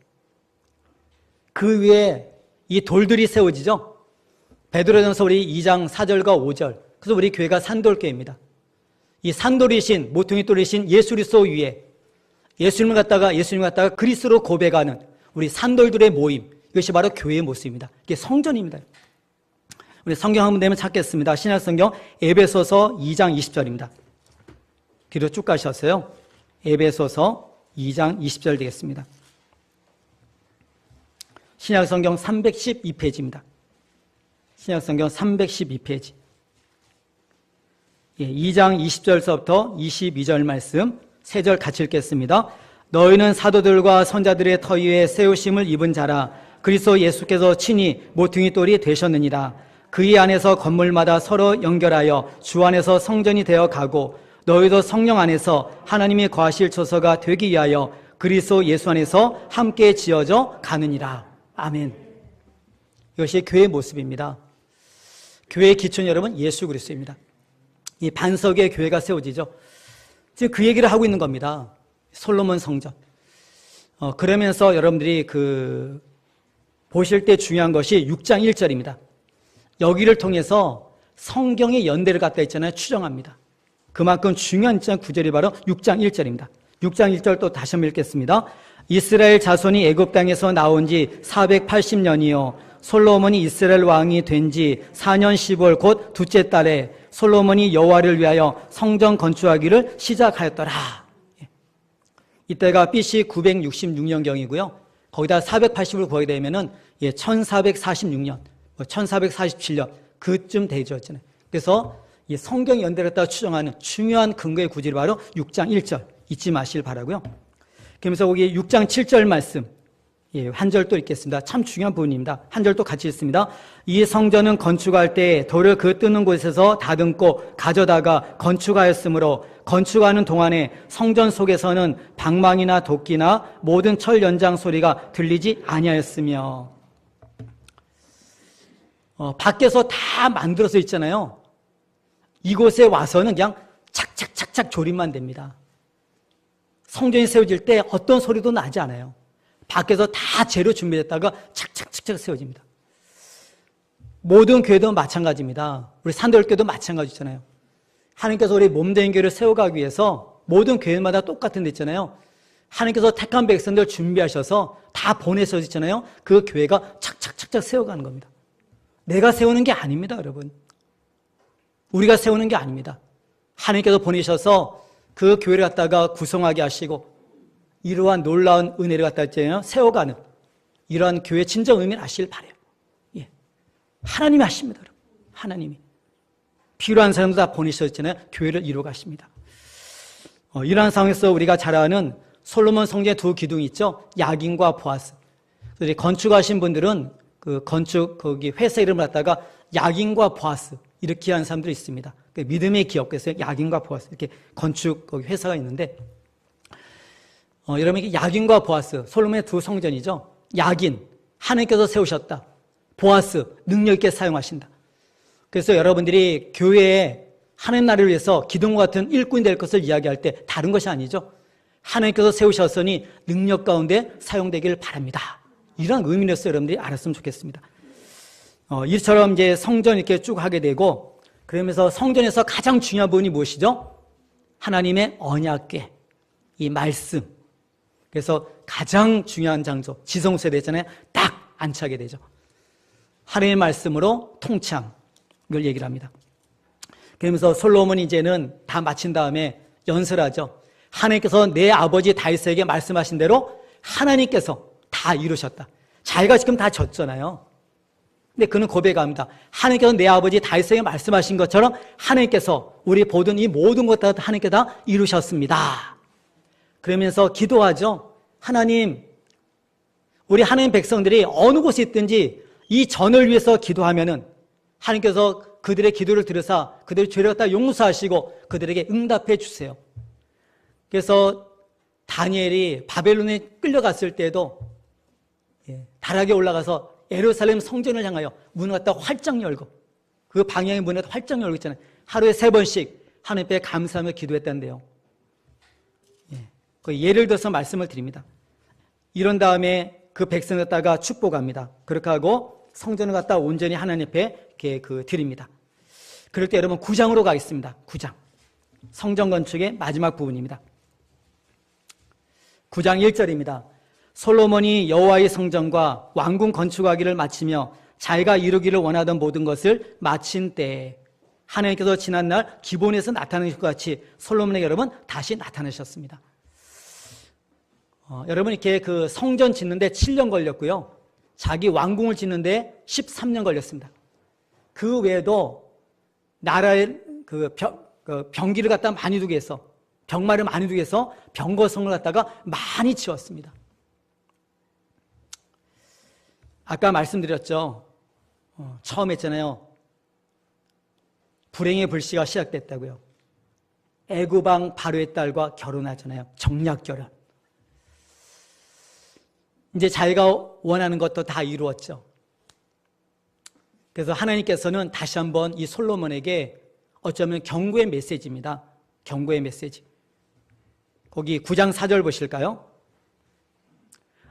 그 위에 이 돌들이 세워지죠. 베드로전서 우리 2장 4절과 5절. 그래서 우리 교회가 산돌교회입니다. 이 산돌이신, 모퉁이돌이신 예수 그리스도 위에 예수님을 갖다가 그리스도로 고백하는 우리 산돌들의 모임, 이것이 바로 교회의 모습입니다. 이게 성전입니다. 우리 성경 한번 되면 찾겠습니다. 신약성경 에베소서 2장 20절입니다. 뒤로 쭉 가셨어요. 에베소서 2장 20절 되겠습니다. 신약성경 312페이지입니다. 신약성경 312페이지. 2장 20절서부터 22절 말씀 3절 같이 읽겠습니다. 너희는 사도들과 선자들의 터 위에 세우심을 입은 자라. 그리스도 예수께서 친히 모퉁이 돌이 되셨느니라. 그의 안에서 건물마다 서로 연결하여 주 안에서 성전이 되어 가고 너희도 성령 안에서 하나님이 거하실 처소가 되기 위하여 그리스도 예수 안에서 함께 지어져 가느니라. 아멘. 이것이 교회의 모습입니다. 교회의 기초는 여러분 예수 그리스도입니다. 이 반석의 교회가 세워지죠. 지금 그 얘기를 하고 있는 겁니다. 솔로몬 성전. 그러면서 여러분들이 보실 때 중요한 것이 6장 1절입니다. 여기를 통해서 성경의 연대를 갖다 있잖아요. 추정합니다. 그만큼 중요한 9절이 바로 6장 1절입니다. 6장 1절 또 다시 한번 읽겠습니다. 이스라엘 자손이 애굽 땅에서 나온 지 480년이요 솔로몬이 이스라엘 왕이 된 지 4년 10월 곧 둘째 달에 솔로몬이 여호와를 위하여 성전 건축하기를 시작하였더라. 이때가 BC 966년경이고요. 거기다 480을 구하게 되면은 1446년, 1447년 그쯤 되죠. 그래서 이 성경 연대를 갖다 추정하는 중요한 근거의 구절이 바로 6장 1절 잊지 마시길 바라고요. 그러면서 거기 6장 7절 말씀 한 절 또 읽겠습니다. 참 중요한 부분입니다. 한 절 또 같이 읽습니다. 이 성전은 건축할 때 돌을 그 뜨는 곳에서 다듬고 가져다가 건축하였으므로 건축하는 동안에 성전 속에서는 방망이나 도끼나 모든 철 연장 소리가 들리지 아니하였으며 밖에서 다 만들어서 있잖아요. 이곳에 와서는 그냥 착착착착 조립만 됩니다. 성전이 세워질 때 어떤 소리도 나지 않아요. 밖에서 다 재료 준비됐다가 착착착착 세워집니다. 모든 교회도 마찬가지입니다. 우리 산돌교도 마찬가지잖아요. 하나님께서 우리 몸된 교회를 세워가기 위해서 모든 교회마다 똑같은 데 있잖아요. 하나님께서 택한 백성들 준비하셔서 다 보내셔서 있잖아요. 그 교회가 착착착착 세워가는 겁니다. 내가 세우는 게 아닙니다, 여러분. 우리가 세우는 게 아닙니다. 하나님께서 보내셔서 그 교회를 갖다가 구성하게 하시고 이러한 놀라운 은혜를 갖다 있잖아요. 세워가는 이러한 교회 진정 의미를 아시길 바라요. 하나님이 하십니다, 여러분. 하나님이 필요한 사람도 다 보내셨잖아요. 교회를 이루어 가십니다. 이러한 상황에서 우리가 잘 아는 솔로몬 성전의 두 기둥이 있죠. 야긴과 보아스. 그래서 건축하신 분들은 그 건축 거기 회사 이름을 갖다가 야긴과 보아스 이렇게 하는 사람들이 있습니다. 믿음의 기업에서 야긴과 보아스 이렇게 건축 거기 회사가 있는데 여러분 이게 야긴과 보아스 솔로몬의 두 성전이죠. 야긴 하나님께서 세우셨다. 보아스 능력 있게 사용하신다. 그래서 여러분들이 교회에 하나님 나라를 위해서 기둥과 같은 일꾼이 될 것을 이야기할 때 다른 것이 아니죠. 하나님께서 세우셨으니 능력 가운데 사용되기를 바랍니다. 이런 의미로서 여러분들이 알았으면 좋겠습니다. 이처럼 이제 성전 이렇게 쭉 하게 되고 그러면서 성전에서 가장 중요한 부분이 무엇이죠? 하나님의 언약궤, 이 말씀. 그래서 가장 중요한 장소, 지성소에 되잖아요. 딱 안착하게 되죠. 하나님의 말씀으로 통참 이걸 얘기를 합니다. 그러면서 솔로몬이 이제는 다 마친 다음에 연설하죠. 하나님께서 내 아버지 다윗에게 말씀하신 대로 하나님께서 다 이루셨다. 자기가 지금 다 졌잖아요. 근데 그는 고백합니다. 하나님께서 내 아버지 다윗에게 말씀하신 것처럼 하나님께서 우리 보던 이 모든 것 다 하나님께 다 이루셨습니다. 그러면서 기도하죠. 하나님, 우리 하나님 백성들이 어느 곳에 있든지 이 전을 위해서 기도하면은 하나님께서 그들의 기도를 들으사 그들의 죄를 갖다 용서하시고 그들에게 응답해 주세요. 그래서 다니엘이 바벨론에 끌려갔을 때도 다락에 올라가서 예루살렘 성전을 향하여 문을 갖다 활짝 열고 그 방향의 문을 활짝 열고 있잖아요. 하루에 3번씩 하나님 앞에 감사하며 기도했다는데요. 그 예를 들어서 말씀을 드립니다. 이런 다음에 그 백성을 갖다가 축복합니다. 그렇게 하고 성전을 갖다 온전히 하나님 앞에 이렇게 드립니다. 그럴 때 여러분 9장으로 가겠습니다. 9장. 성전 건축의 마지막 부분입니다. 9장 1절입니다. 솔로몬이 여호와의 성전과 왕궁 건축하기를 마치며 자기가 이루기를 원하던 모든 것을 마친 때에 하나님께서 지난날 기본에서 나타나신 것 같이 솔로몬에게 여러분 다시 나타나셨습니다. 여러분 이렇게 그 성전 짓는데 7년 걸렸고요. 자기 왕궁을 짓는데 13년 걸렸습니다. 그 외에도 나라에 병기를 갖다 많이 두게 해서 병마를 많이 두기 위해서 병거성을 갖다가 많이 지었습니다. 아까 말씀드렸죠. 처음 했잖아요. 불행의 불씨가 시작됐다고요. 애굽왕 바로의 딸과 결혼하잖아요. 정략결혼. 이제 자기가 원하는 것도 다 이루었죠. 그래서 하나님께서는 다시 한번 이 솔로몬에게 어쩌면 경고의 메시지입니다. 경고의 메시지. 거기 9장 4절 보실까요?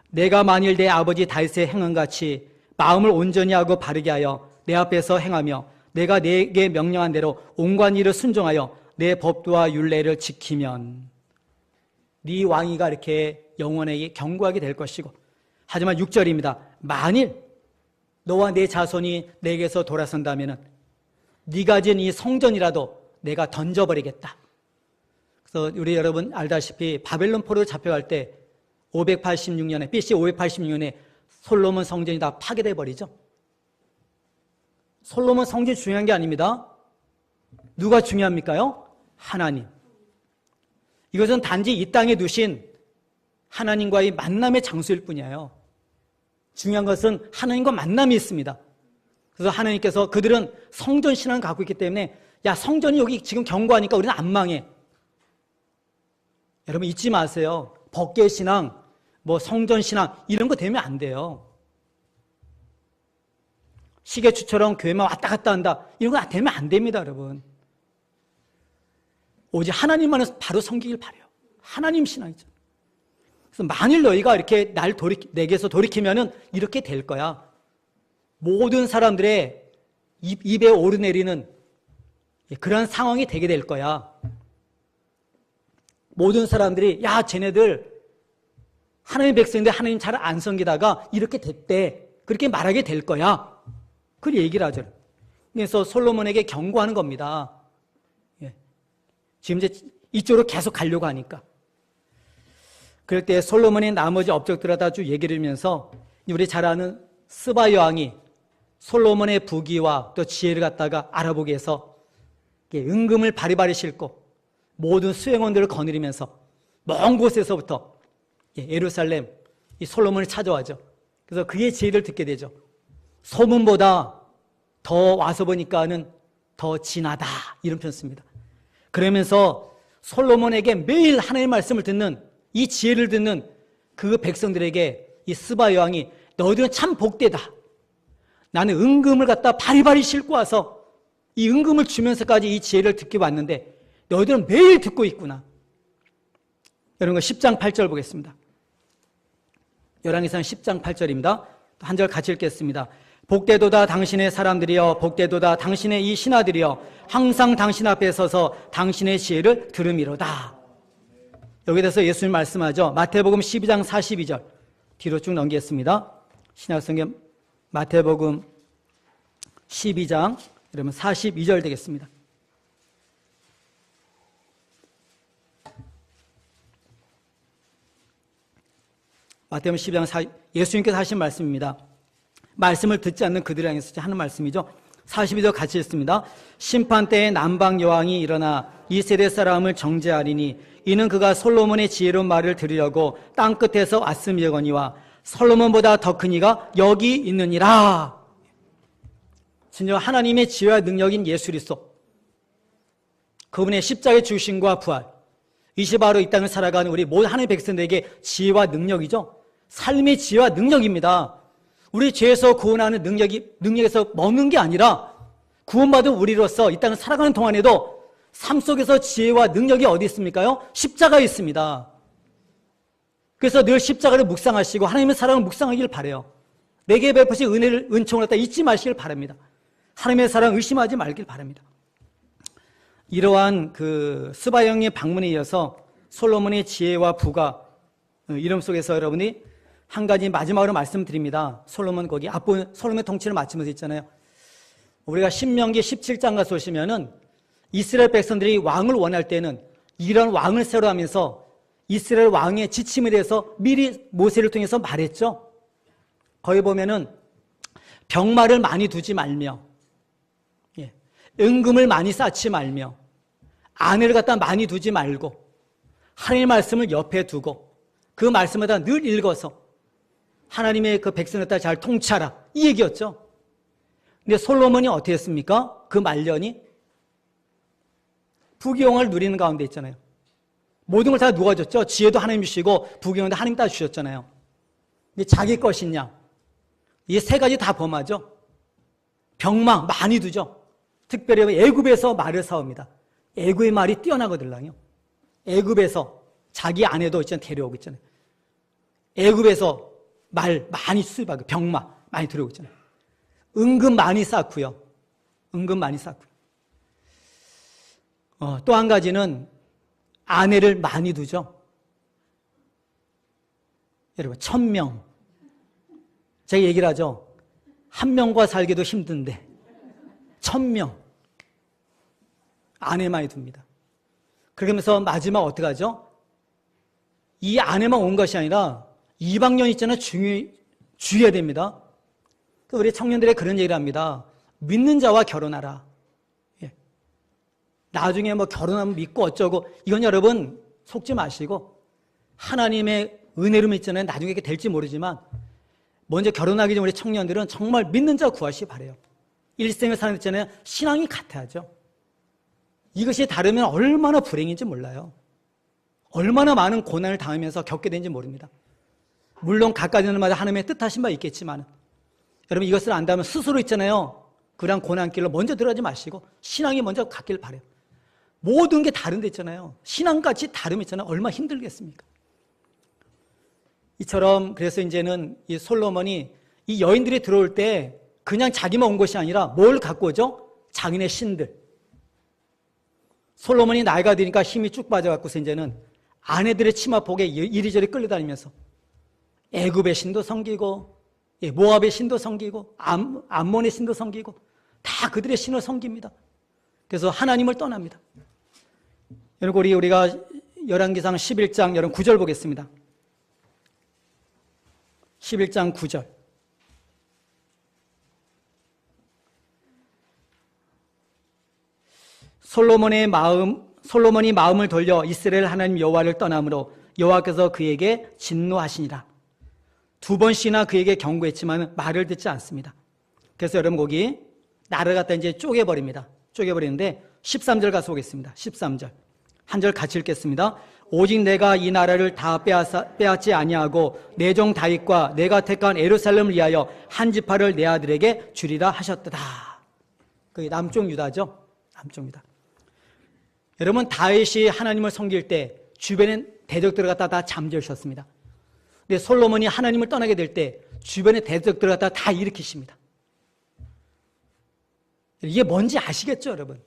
내가 만일 내 아버지 다윗의 행함같이 마음을 온전히 하고 바르게 하여 내 앞에서 행하며 내가 내게 명령한 대로 온갖 일을 순종하여 내 법도와 율례를 지키면 네 왕위가 이렇게 영원하게 견고하게 될 것이고, 하지만 6절입니다. 만일 너와 내 자손이 내게서 돌아선다면 네가 가진 이 성전이라도 내가 던져버리겠다. 그래서 우리 여러분 알다시피 바벨론 포로로 잡혀갈 때 586년에 BC 586년에 솔로몬 성전이 다 파괴돼 버리죠. 솔로몬 성전이 중요한 게 아닙니다. 누가 중요합니까요? 하나님. 이것은 단지 이 땅에 두신 하나님과의 만남의 장소일 뿐이에요. 중요한 것은 하나님과 만남이 있습니다. 그래서 하나님께서 그들은 성전 신앙을 갖고 있기 때문에 야, 성전이 여기 지금 견고하니까 우리는 안 망해. 여러분 잊지 마세요. 법계 신앙, 뭐 성전 신앙 이런 거 되면 안 돼요. 시계추처럼 교회만 왔다 갔다 한다. 이런 거 되면 안 됩니다, 여러분. 오직 하나님만을 바로 섬기길 바라요. 하나님 신앙이죠. 그래서 만일 너희가 이렇게 내게서 돌이키면은 이렇게 될 거야. 모든 사람들의 입에 오르내리는 그런 상황이 되게 될 거야. 모든 사람들이 야, 쟤네들 하나님의 백성인데 하나님 잘 안 섬기다가 이렇게 됐대. 그렇게 말하게 될 거야. 그 얘기를 하죠. 그래서 솔로몬에게 경고하는 겁니다. 지금 이제 이쪽으로 계속 가려고 하니까. 그럴 때 솔로몬의 나머지 업적들을 다 쭉 얘기를 하면서 우리 잘 아는 스바 여왕이 솔로몬의 부귀와 또 지혜를 갖다가 알아보기 위해서 은금을 바리바리 싣고 모든 수행원들을 거느리면서 먼 곳에서부터 예루살렘 이 솔로몬을 찾아와죠. 그래서 그의 지혜를 듣게 되죠. 소문보다 더 와서 보니까는 더 진하다 이런 표현 씁니다. 그러면서 솔로몬에게 매일 하나님의 말씀을 듣는 이 지혜를 듣는 그 백성들에게 이 스바 여왕이 너희들은 참 복되다. 나는 은금을 갖다 바리바리 싣고 와서 이 은금을 주면서까지 이 지혜를 듣게 왔는데 너희들은 매일 듣고 있구나. 여러분 10장 8절 보겠습니다. 열왕기상 10장 8절입니다. 한 절 같이 읽겠습니다. 복되도다 당신의 사람들이여, 복되도다 당신의 이 신하들이여, 항상 당신 앞에 서서 당신의 지혜를 들음이로다. 여기에 대해서 예수님 말씀하죠. 마태복음 12장 42절 뒤로 쭉 넘기겠습니다. 신약성경 마태복음 12장 여러분 42절 되겠습니다. 마태복음 12장 예수님께서 하신 말씀입니다. 말씀을 듣지 않는 그들을 향해서 하는 말씀이죠. 42절 같이 읽습니다. 심판 때에 남방 여왕이 일어나 이 세대 사람을 정죄하리니 이는 그가 솔로몬의 지혜로운 말을 들으려고 땅끝에서 왔음이거니와 솔로몬보다 더 큰 이가 여기 있느니라. 진정 하나님의 지혜와 능력인 예수 그리스도, 그분의 십자가의 죽으심과 부활, 이것이 바로 이 땅을 살아가는 우리 모든 하나님의 백성들에게 지혜와 능력이죠. 삶의 지혜와 능력입니다. 우리 죄에서 구원하는 능력에서 머무는 게 아니라 구원받은 우리로서 이 땅을 살아가는 동안에도 삶 속에서 지혜와 능력이 어디 있습니까요? 십자가에 있습니다. 그래서 늘 십자가를 묵상하시고 하나님의 사랑을 묵상하길 바라요. 내게 베푸신 은총을 갖다 잊지 마시길 바랍니다. 하나님의 사랑 의심하지 말길 바랍니다. 이러한 그 스바 여왕의 방문에 이어서 솔로몬의 지혜와 부가 이름 속에서 여러분이 한 가지 마지막으로 말씀드립니다. 솔로몬 거기 앞부분 솔로몬의 통치를 마치면서 있잖아요. 우리가 신명기 17장 가서 보시면은 이스라엘 백성들이 왕을 원할 때는 이런 왕을 새로 하면서 이스라엘 왕의 지침에 대해서 미리 모세를 통해서 말했죠. 거기 보면은 병마를 많이 두지 말며, 은금을 많이 쌓지 말며, 아내를 갖다 많이 두지 말고, 하나님의 말씀을 옆에 두고 그 말씀마다 늘 읽어서 하나님의 그 백성을 따라 잘 통치하라, 이 얘기였죠. 근데 솔로몬이 어떻게 했습니까? 그 말년이 부귀영화를 누리는 가운데 있잖아요. 모든 걸 다 누가 줬죠? 지혜도 하나님 주시고 부귀영화도 하나님 다 주셨잖아요. 근데 자기 것이냐? 이 세 가지 다 범하죠. 병마 많이 두죠. 특별히 애굽에서 말을 사옵니다. 애굽의 말이 뛰어나거든요. 애굽에서 자기 아내도 있잖아요. 데려오고 있잖아요. 애굽에서 말 많이 수입하고 병마 많이 들어오고 있잖아요. 은근 많이 쌓고요. 은근 많이 쌓고요. 또 한 가지는 아내를 많이 두죠. 여러분 1000명. 제가 얘기를 하죠. 한 명과 살기도 힘든데 1000명 아내 많이 둡니다. 그러면서 마지막 어떻게 하죠? 이 아내만 온 것이 아니라 이방년 있잖아요. 주의해야 됩니다. 우리 청년들의 그런 얘기를 합니다. 믿는 자와 결혼하라. 예. 나중에 뭐 결혼하면 믿고 어쩌고, 이건 여러분 속지 마시고 하나님의 은혜로 믿잖아요. 나중에 이게 될지 모르지만 먼저 결혼하기 전에 우리 청년들은 정말 믿는 자 구하시기 바라요. 일생을 사는 있잖아요. 신앙이 같아야죠. 이것이 다르면 얼마나 불행인지 몰라요. 얼마나 많은 고난을 당하면서 겪게 되는지 모릅니다. 물론 각각 년마다 하나님의 뜻하신 바 있겠지만 여러분 이것을 안다면 스스로 있잖아요. 그런 고난길로 먼저 들어가지 마시고 신앙이 먼저 갔길 바라요. 모든 게 다른 데 있잖아요. 신앙같이 다름 있잖아요. 얼마나 힘들겠습니까? 이처럼 그래서 이제는 이 솔로몬이 이 여인들이 들어올 때 그냥 자기만 온 것이 아니라 뭘 갖고 오죠? 자기네 신들. 솔로몬이 나이가 드니까 힘이 쭉 빠져갖고서 이제는 아내들의 치마폭에 이리저리 끌려다니면서 애굽의 신도 섬기고 모압의 신도 섬기고 암몬의 신도 섬기고 다 그들의 신을 섬깁니다. 그래서 하나님을 떠납니다. 여러분 우리가 열왕기상 11장 여러분 9절 보겠습니다. 11장 9절. 솔로몬이 마음을 돌려 이스라엘 하나님 여호와를 떠남으로 여호와께서 그에게 진노하시니라. 2번씩이나 그에게 경고했지만 말을 듣지 않습니다. 그래서 여러분 거기 나를 갖다 이제 쪼개버립니다. 쪼개버리는데 13절 가서 보겠습니다. 13절. 한 절 같이 읽겠습니다. 오직 내가 이 나라를 다 빼앗지 아니하고 내 종 다윗과 내가 택한 예루살렘을 위하여 한 지파를 내 아들에게 주리라 하셨도다. 그게 남쪽 유다죠. 남쪽 유다. 여러분 다윗이 하나님을 섬길 때 주변에 대적들을 갖다 다 잠재우셨습니다. 근데 솔로몬이 하나님을 떠나게 될 때 주변의 대적들을 갖다 다 일으키십니다. 이게 뭔지 아시겠죠, 여러분?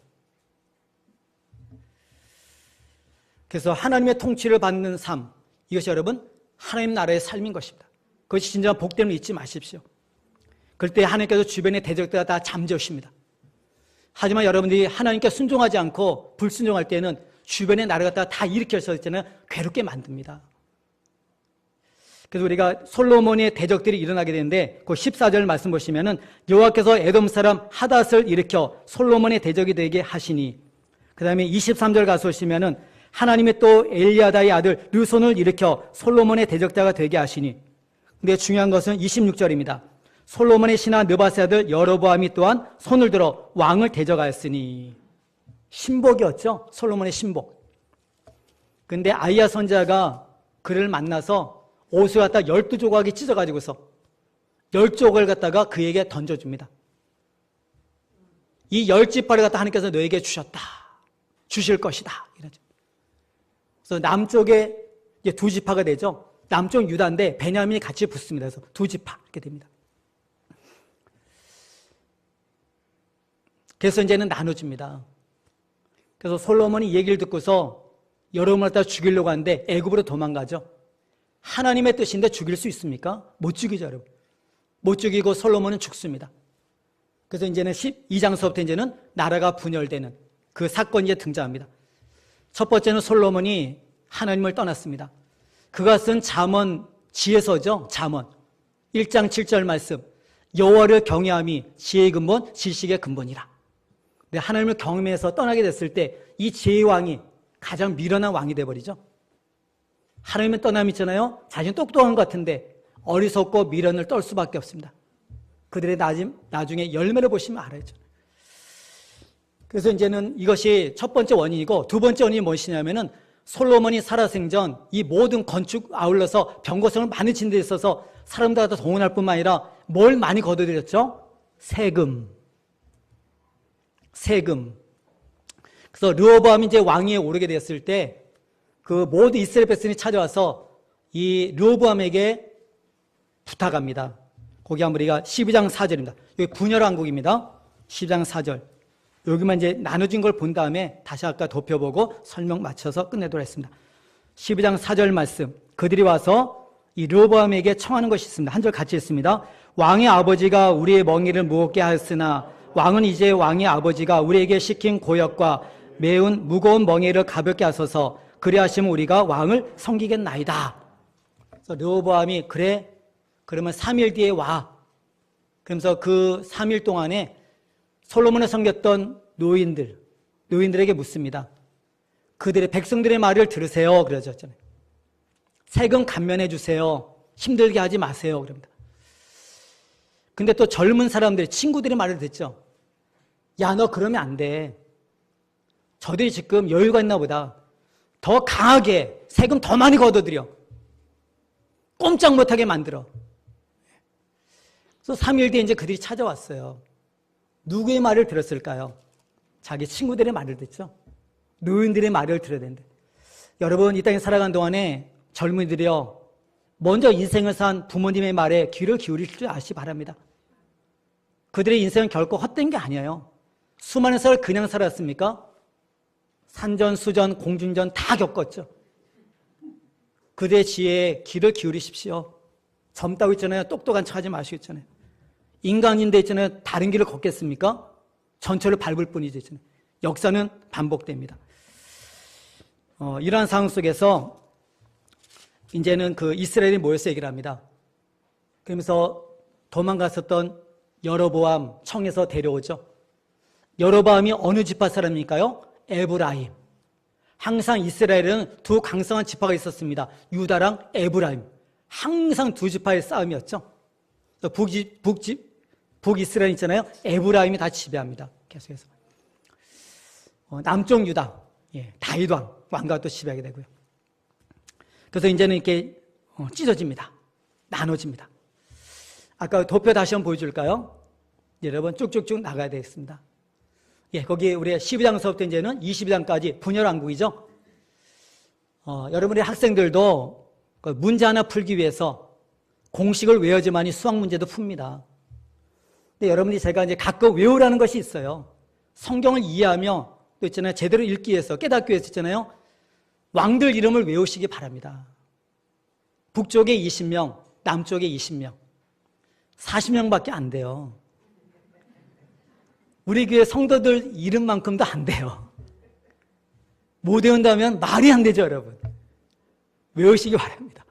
그래서 하나님의 통치를 받는 삶, 이것이 여러분 하나님 나라의 삶인 것입니다. 그것이 진정한 복됨을 잊지 마십시오. 그럴 때 하나님께서 주변의 대적들을 다 잠재우십니다. 하지만 여러분들이 하나님께 순종하지 않고 불순종할 때는 주변의 나라를 갖다가 다 일으켜서 있잖아요. 괴롭게 만듭니다. 그래서 우리가 솔로몬의 대적들이 일어나게 되는데 그 14절 말씀 보시면은 여호와께서 에돔 사람 하닷을 일으켜 솔로몬의 대적이 되게 하시니, 그 다음에 23절 가서 보시면은 하나님이 또 엘리야다의 아들 르손을 일으켜 솔로몬의 대적자가 되게 하시니, 근데 중요한 것은 26절입니다. 솔로몬의 신하 느바세 아들 여로보암이 또한 손을 들어 왕을 대적하였으니, 신복이었죠. 솔로몬의 신복. 근데 아이야 선지자가 그를 만나서 옷을 갖다 12조각이 찢어가지고서 10쪽을 갖다가 그에게 던져줍니다. 이 10지파를 갖다 하나님께서 너에게 주셨다. 주실 것이다. 이러죠. 그래서 남쪽에 이제 2지파가 되죠. 남쪽 유다인데 베냐민이 같이 붙습니다. 그래서 2지파 이렇게 됩니다. 그래서 이제는 나눠줍니다. 그래서 솔로몬이 이 얘기를 듣고서 여러분을 갖다 죽이려고 하는데 애굽으로 도망가죠. 하나님의 뜻인데 죽일 수 있습니까? 못 죽이죠, 여러분. 못 죽이고 솔로몬은 죽습니다. 그래서 이제는 12장서부터 이제는 나라가 분열되는 그 사건이 이제 등장합니다. 첫 번째는 솔로몬이 하나님을 떠났습니다. 그가 쓴 잠언 지혜서죠. 잠언 1장 7절 말씀, 여호와를 경외함이 지혜의 근본, 지식의 근본이라. 근데 하나님을 경외해서 떠나게 됐을 때 이 지혜의 왕이 가장 미련한 왕이 돼버리죠. 하나님은 떠남이 있잖아요. 자신 똑똑한 것 같은데 어리석고 미련을 떨 수밖에 없습니다. 그들의 나중에 열매를 보시면 알아야죠. 그래서 이제는 이것이 첫 번째 원인이고, 두 번째 원인이 무엇이냐면은 솔로몬이 살아생전 이 모든 건축 아울러서 병거성을 많이 진 데 있어서 사람들한테 동원할 뿐만 아니라 뭘 많이 거둬들였죠? 세금. 그래서 르호보암이 이제 왕위에 오르게 됐을 때 그 모든 이스라엘 백성이 찾아와서 이 르호보암에게 부탁합니다. 거기 한번 우리가 12장 4절입니다. 여기 분열왕국입니다. 12장 4절. 여기만 이제 나눠진 걸 본 다음에 다시 아까 덮여보고 설명 마쳐서 끝내도록 했습니다. 12장 4절 말씀. 그들이 와서 이 르호보암에게 청하는 것이 있습니다. 한 절 같이 읽습니다. 왕의 아버지가 우리의 멍에를 무겁게 하였으나 왕은 이제 왕의 아버지가 우리에게 시킨 고역과 매운 무거운 멍에를 가볍게 하소서. 그리하시면 우리가 왕을 섬기겠나이다. 그래서 르호보암이 그래 그러면 3일 뒤에 와. 그러면서 그 3일 동안에 솔로몬을 섬겼던 노인들에게 묻습니다. 그들의 백성들의 말을 들으세요. 그러셨잖아요. 세금 감면해 주세요. 힘들게 하지 마세요. 그럽니다. 근데 또 젊은 사람들, 친구들의 말을 듣죠. 야, 너 그러면 안 돼. 저들이 지금 여유가 있나 보다. 더 강하게 세금 더 많이 걷어들여. 꼼짝 못하게 만들어. 그래서 3일 뒤에 이제 그들이 찾아왔어요. 누구의 말을 들었을까요? 자기 친구들의 말을 듣죠. 노인들의 말을 들어야 되는데. 여러분, 이 땅에 살아가는 동안에 젊은이들이요, 먼저 인생을 산 부모님의 말에 귀를 기울이실 줄 아시기 바랍니다. 그들의 인생은 결코 헛된 게 아니에요. 수많은 세월 그냥 살았습니까? 산전, 수전, 공중전 다 겪었죠. 그들의 지혜에 귀를 기울이십시오. 젊다고 있잖아요. 똑똑한 척 하지 마시고 있잖아요. 인간인데 있잖아요. 다른 길을 걷겠습니까? 전철을 밟을 뿐이죠. 있잖아요. 역사는 반복됩니다. 이러한 상황 속에서 이제는 그 이스라엘이 모여서 얘기를 합니다. 그러면서 도망갔었던 여로보암 청에서 데려오죠. 여로보암이 어느 지파 사람입니까요? 에브라임. 항상 이스라엘은 두 강성한 지파가 있었습니다. 유다랑 에브라임. 항상 두 지파의 싸움이었죠. 북이스라엘 있잖아요. 에브라임이 다 지배합니다. 계속해서. 남쪽 유다, 다윗 왕과 또 지배하게 되고요. 그래서 이제는 이렇게 찢어집니다. 나눠집니다. 아까 도표 다시 한번 보여줄까요? 여러분 쭉쭉쭉 나가야 되겠습니다. 거기 우리가 12장서부터 이제는 22장까지 분열왕국이죠. 여러분의 학생들도 문제 하나 풀기 위해서 공식을 외워야지만이 수학 문제도 풉니다. 근데 여러분이 제가 이제 가끔 외우라는 것이 있어요. 성경을 이해하며 또 있잖아요. 제대로 읽기 위해서, 깨닫기 위해서 있잖아요. 왕들 이름을 외우시기 바랍니다. 북쪽에 20명, 남쪽에 20명. 40명밖에 안 돼요. 우리 교회 성도들 이름만큼도 안 돼요. 못 외운다면 말이 안 되죠, 여러분. 외우시기 바랍니다.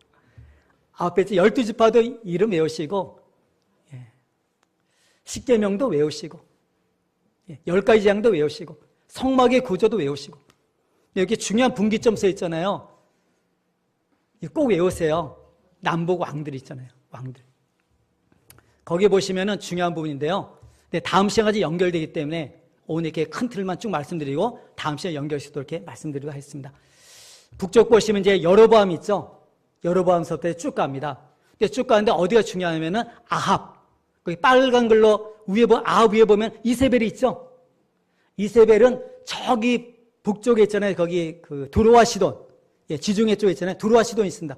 앞에 12지파도 이름 외우시고, 10계명도 외우시고, 10가지 재앙도 외우시고, 성막의 구조도 외우시고. 여기 중요한 분기점 써 있잖아요. 꼭 외우세요. 남북 왕들 있잖아요. 왕들. 거기 보시면은 중요한 부분인데요. 다음 시간까지 연결되기 때문에 오늘 이렇게 큰 틀만 쭉 말씀드리고 다음 시간에 연결해서 이렇게 말씀드리도록 하겠습니다. 북쪽 보시면 이제 여로보암 있죠? 여로보암서부터 쭉 갑니다. 근데 쭉 가는데 어디가 중요하냐면은 아합. 거기 빨간 글로 아합 위에 보면 이세벨이 있죠? 이세벨은 저기 북쪽에 있잖아요. 거기 그 두로와 시돈. 지중해 쪽에 있잖아요. 두로와 시돈이 있습니다.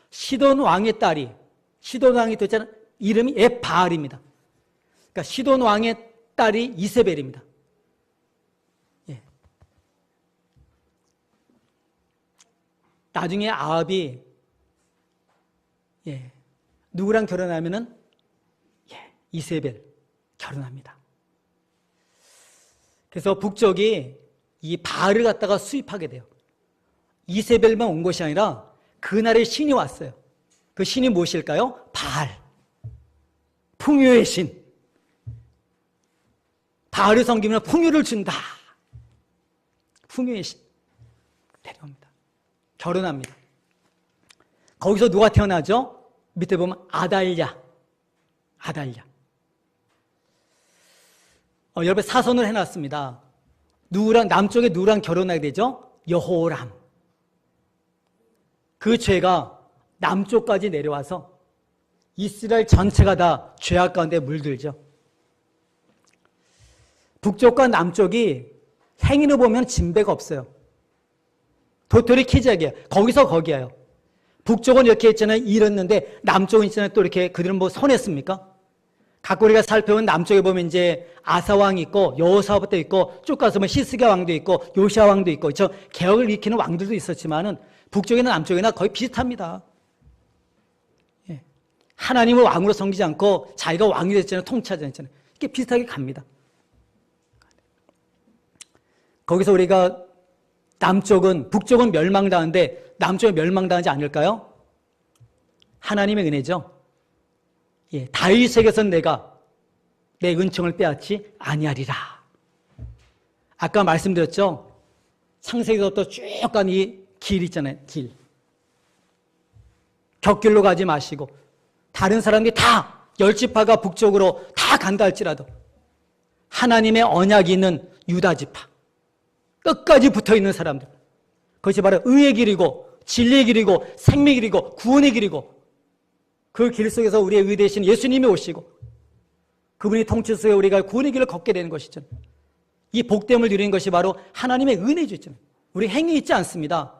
시돈 왕의 딸이, 시돈 왕이 또 있잖아요. 이름이 에바알입니다. 그러니까 시돈 왕의 딸이 이세벨입니다. 나중에 아합이 누구랑 결혼하면은 이세벨 결혼합니다. 그래서 북쪽이 이 바알을 갖다가 수입하게 돼요. 이세벨만 온 것이 아니라 그날의 신이 왔어요. 그 신이 무엇일까요? 바알. 풍요의 신. 바알을 섬기면 풍요를 준다. 풍요의 신. 데려옵니다. 결혼합니다. 거기서 누가 태어나죠? 밑에 보면 아달랴. 여러분 사선을 해놨습니다. 남쪽에 누구랑 결혼하게 되죠? 여호람. 그 죄가 남쪽까지 내려와서 이스라엘 전체가 다 죄악 가운데 물들죠. 북쪽과 남쪽이 행위로 보면 진배가 없어요. 도토리 키재기예요. 거기서 거기예요. 북쪽은 이렇게 있잖아요. 잃었는데 남쪽은 있잖아요. 또 이렇게 그들은 뭐 선했습니까? 각고 우리가 살펴본 남쪽에 보면 이제 아사왕이 있고 여호사밧도 있고 쭉 가서 뭐 히스기야 왕도 있고 요시야 왕도 있고 저 개혁을 일으키는 왕들도 있었지만은 북쪽이나 남쪽이나 거의 비슷합니다. 예. 하나님을 왕으로 섬기지 않고 자기가 왕이 됐잖아요. 통치하지 않잖아요. 이게 비슷하게 갑니다. 거기서 우리가 북쪽은 멸망당하는데 남쪽은 멸망당하지 않을까요? 하나님의 은혜죠. 예, 다윗에게선 내가 내 은총을 빼앗지 아니하리라. 아까 말씀드렸죠. 창세기부터 쭉 간 이 길 있잖아요. 길. 격길로 가지 마시고 다른 사람들이 다 열지파가 북쪽으로 다 간다 할지라도 하나님의 언약이 있는 유다지파 끝까지 붙어있는 사람들, 그것이 바로 의의 길이고 진리의 길이고 생명의 길이고 구원의 길이고 그 길 속에서 우리의 의 대신 예수님이 오시고 그분이 통치 속에 우리가 구원의 길을 걷게 되는 것이죠. 이 복됨을 누리는 것이 바로 하나님의 은혜죠. 우리 행위 있지 않습니다.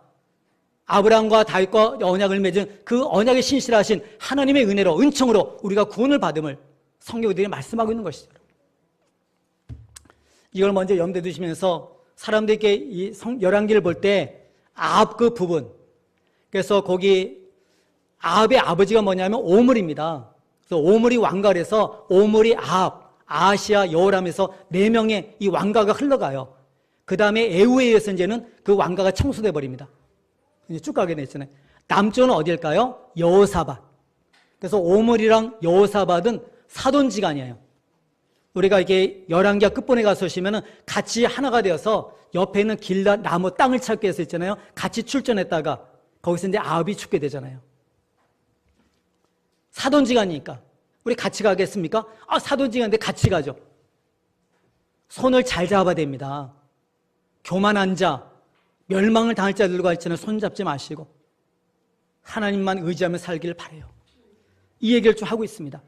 아브라함과 다윗과 언약을 맺은 그 언약에 신실하신 하나님의 은혜로 은총으로 우리가 구원을 받음을 성경들이 말씀하고 있는 것이죠. 이걸 먼저 염두에 두시면서 사람들에게 이 열왕기를 볼 때 아합 그 부분, 그래서 거기 아합의 아버지가 뭐냐면 오므리입니다. 그래서 오므리 왕가를 해서 오므리 아합, 아하시아, 여호람에서 4명의 이 왕가가 흘러가요. 그 다음에 에후에 의해서 이제는 그 왕가가 청소돼 버립니다. 이제 쭉 가게 됐잖아요. 남쪽은 어디일까요? 여호사밧. 그래서 오므리랑 여호사밧은 사돈지간이에요. 우리가 이게 열왕기하 끝번에 가서 오시면은 같이 하나가 되어서 옆에 있는 길라 나무 땅을 찾기 위해서 있잖아요. 같이 출전했다가 거기서 이제 아합이 죽게 되잖아요. 사돈지간이니까 우리 같이 가겠습니까? 사돈지간인데 같이 가죠. 손을 잘 잡아야 됩니다. 교만한 자, 멸망을 당할 자들과 있잖아요. 손 잡지 마시고 하나님만 의지하며 살기를 바라요. 이 얘기를 좀 하고 있습니다.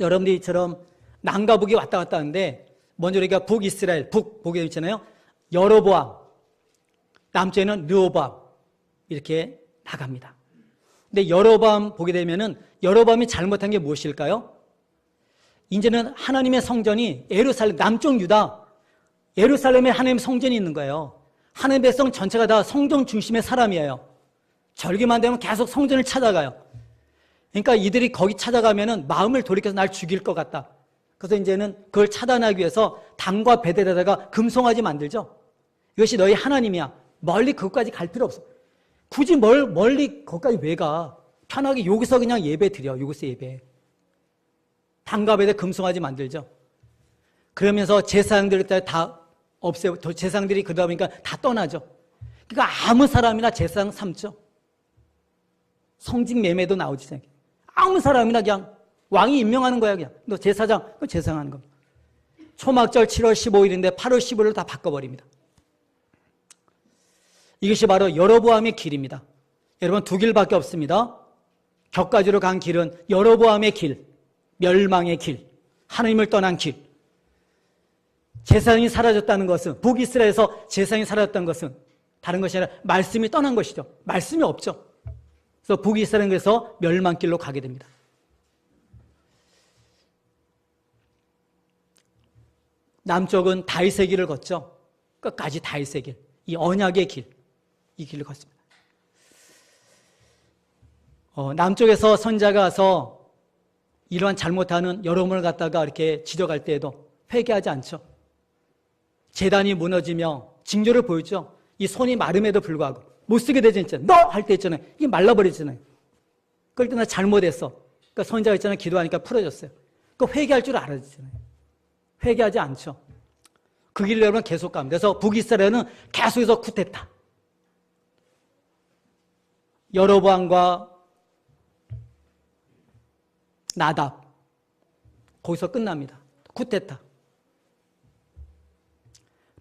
여러분들이 이처럼 남과 북이 왔다 갔다 하는데 먼저 우리가 북이스라엘, 보게 있잖아요. 여로보암, 남쪽에는 르호보암 이렇게 나갑니다. 근데 여로보암 보게 되면은 여로보암이 잘못한 게 무엇일까요? 이제는 하나님의 성전이 예루살렘, 남쪽 유다, 예루살렘에 하나님의 성전이 있는 거예요. 하나님의 백성 전체가 다 성전 중심의 사람이에요. 절기만 되면 계속 성전을 찾아가요. 그러니까 이들이 거기 찾아가면은 마음을 돌이켜서 날 죽일 것 같다. 그래서 이제는 그걸 차단하기 위해서 당과 베델에다가 금송아지 만들죠. 이것이 너희 하나님이야. 멀리 그것까지 갈 필요 없어. 굳이 멀리 거기까지 왜 가? 편하게 여기서 그냥 예배 드려. 여기서 예배. 당과 베델 금송아지 만들죠. 그러면서 제사장들을 다 없애고 제사장들이 그러다 보니까 다 떠나죠. 그러니까 아무 사람이나 제사장 삼죠. 성직 매매도 나오지. 아무 사람이나 그냥 왕이 임명하는 거야. 그냥 너 제사장, 너 제사장하는 겁니다. 초막절 7월 15일인데 8월 15일로 다 바꿔버립니다. 이것이 바로 여로보암의 길입니다. 여러분 두 길밖에 없습니다. 격가지로 간 길은 여로보암의 길, 멸망의 길, 하나님을 떠난 길. 제사장이 사라졌다는 것은, 북이스라엘에서 제사장이 사라졌다는 것은 다른 것이 아니라 말씀이 떠난 것이죠. 말씀이 없죠. 그래서 북이스라엘은 그래서 멸망길로 가게 됩니다. 남쪽은 다윗의 길을 걷죠. 끝까지 다윗의 길, 이 언약의 길, 이 길을 걷습니다. 남쪽에서 선자가 와서 이러한 잘못하는 여러분을 갖다가 이렇게 지적할 때에도 회개하지 않죠. 제단이 무너지며 징조를 보이죠. 이 손이 마름에도 불구하고 못 쓰게 되지 않잖아요. 너! 할 때 있잖아요. 이게 말라버리잖아요. 그럴 때 나 잘못했어. 그러니까 선자가 있잖아요. 기도하니까 풀어졌어요. 그 회개할 줄 알았잖아요. 회개하지 않죠. 그 길을 여러분 계속 갑니다. 그래서 북이스라엘은 계속해서 쿠데타. 여로보암과 나답. 거기서 끝납니다. 쿠데타.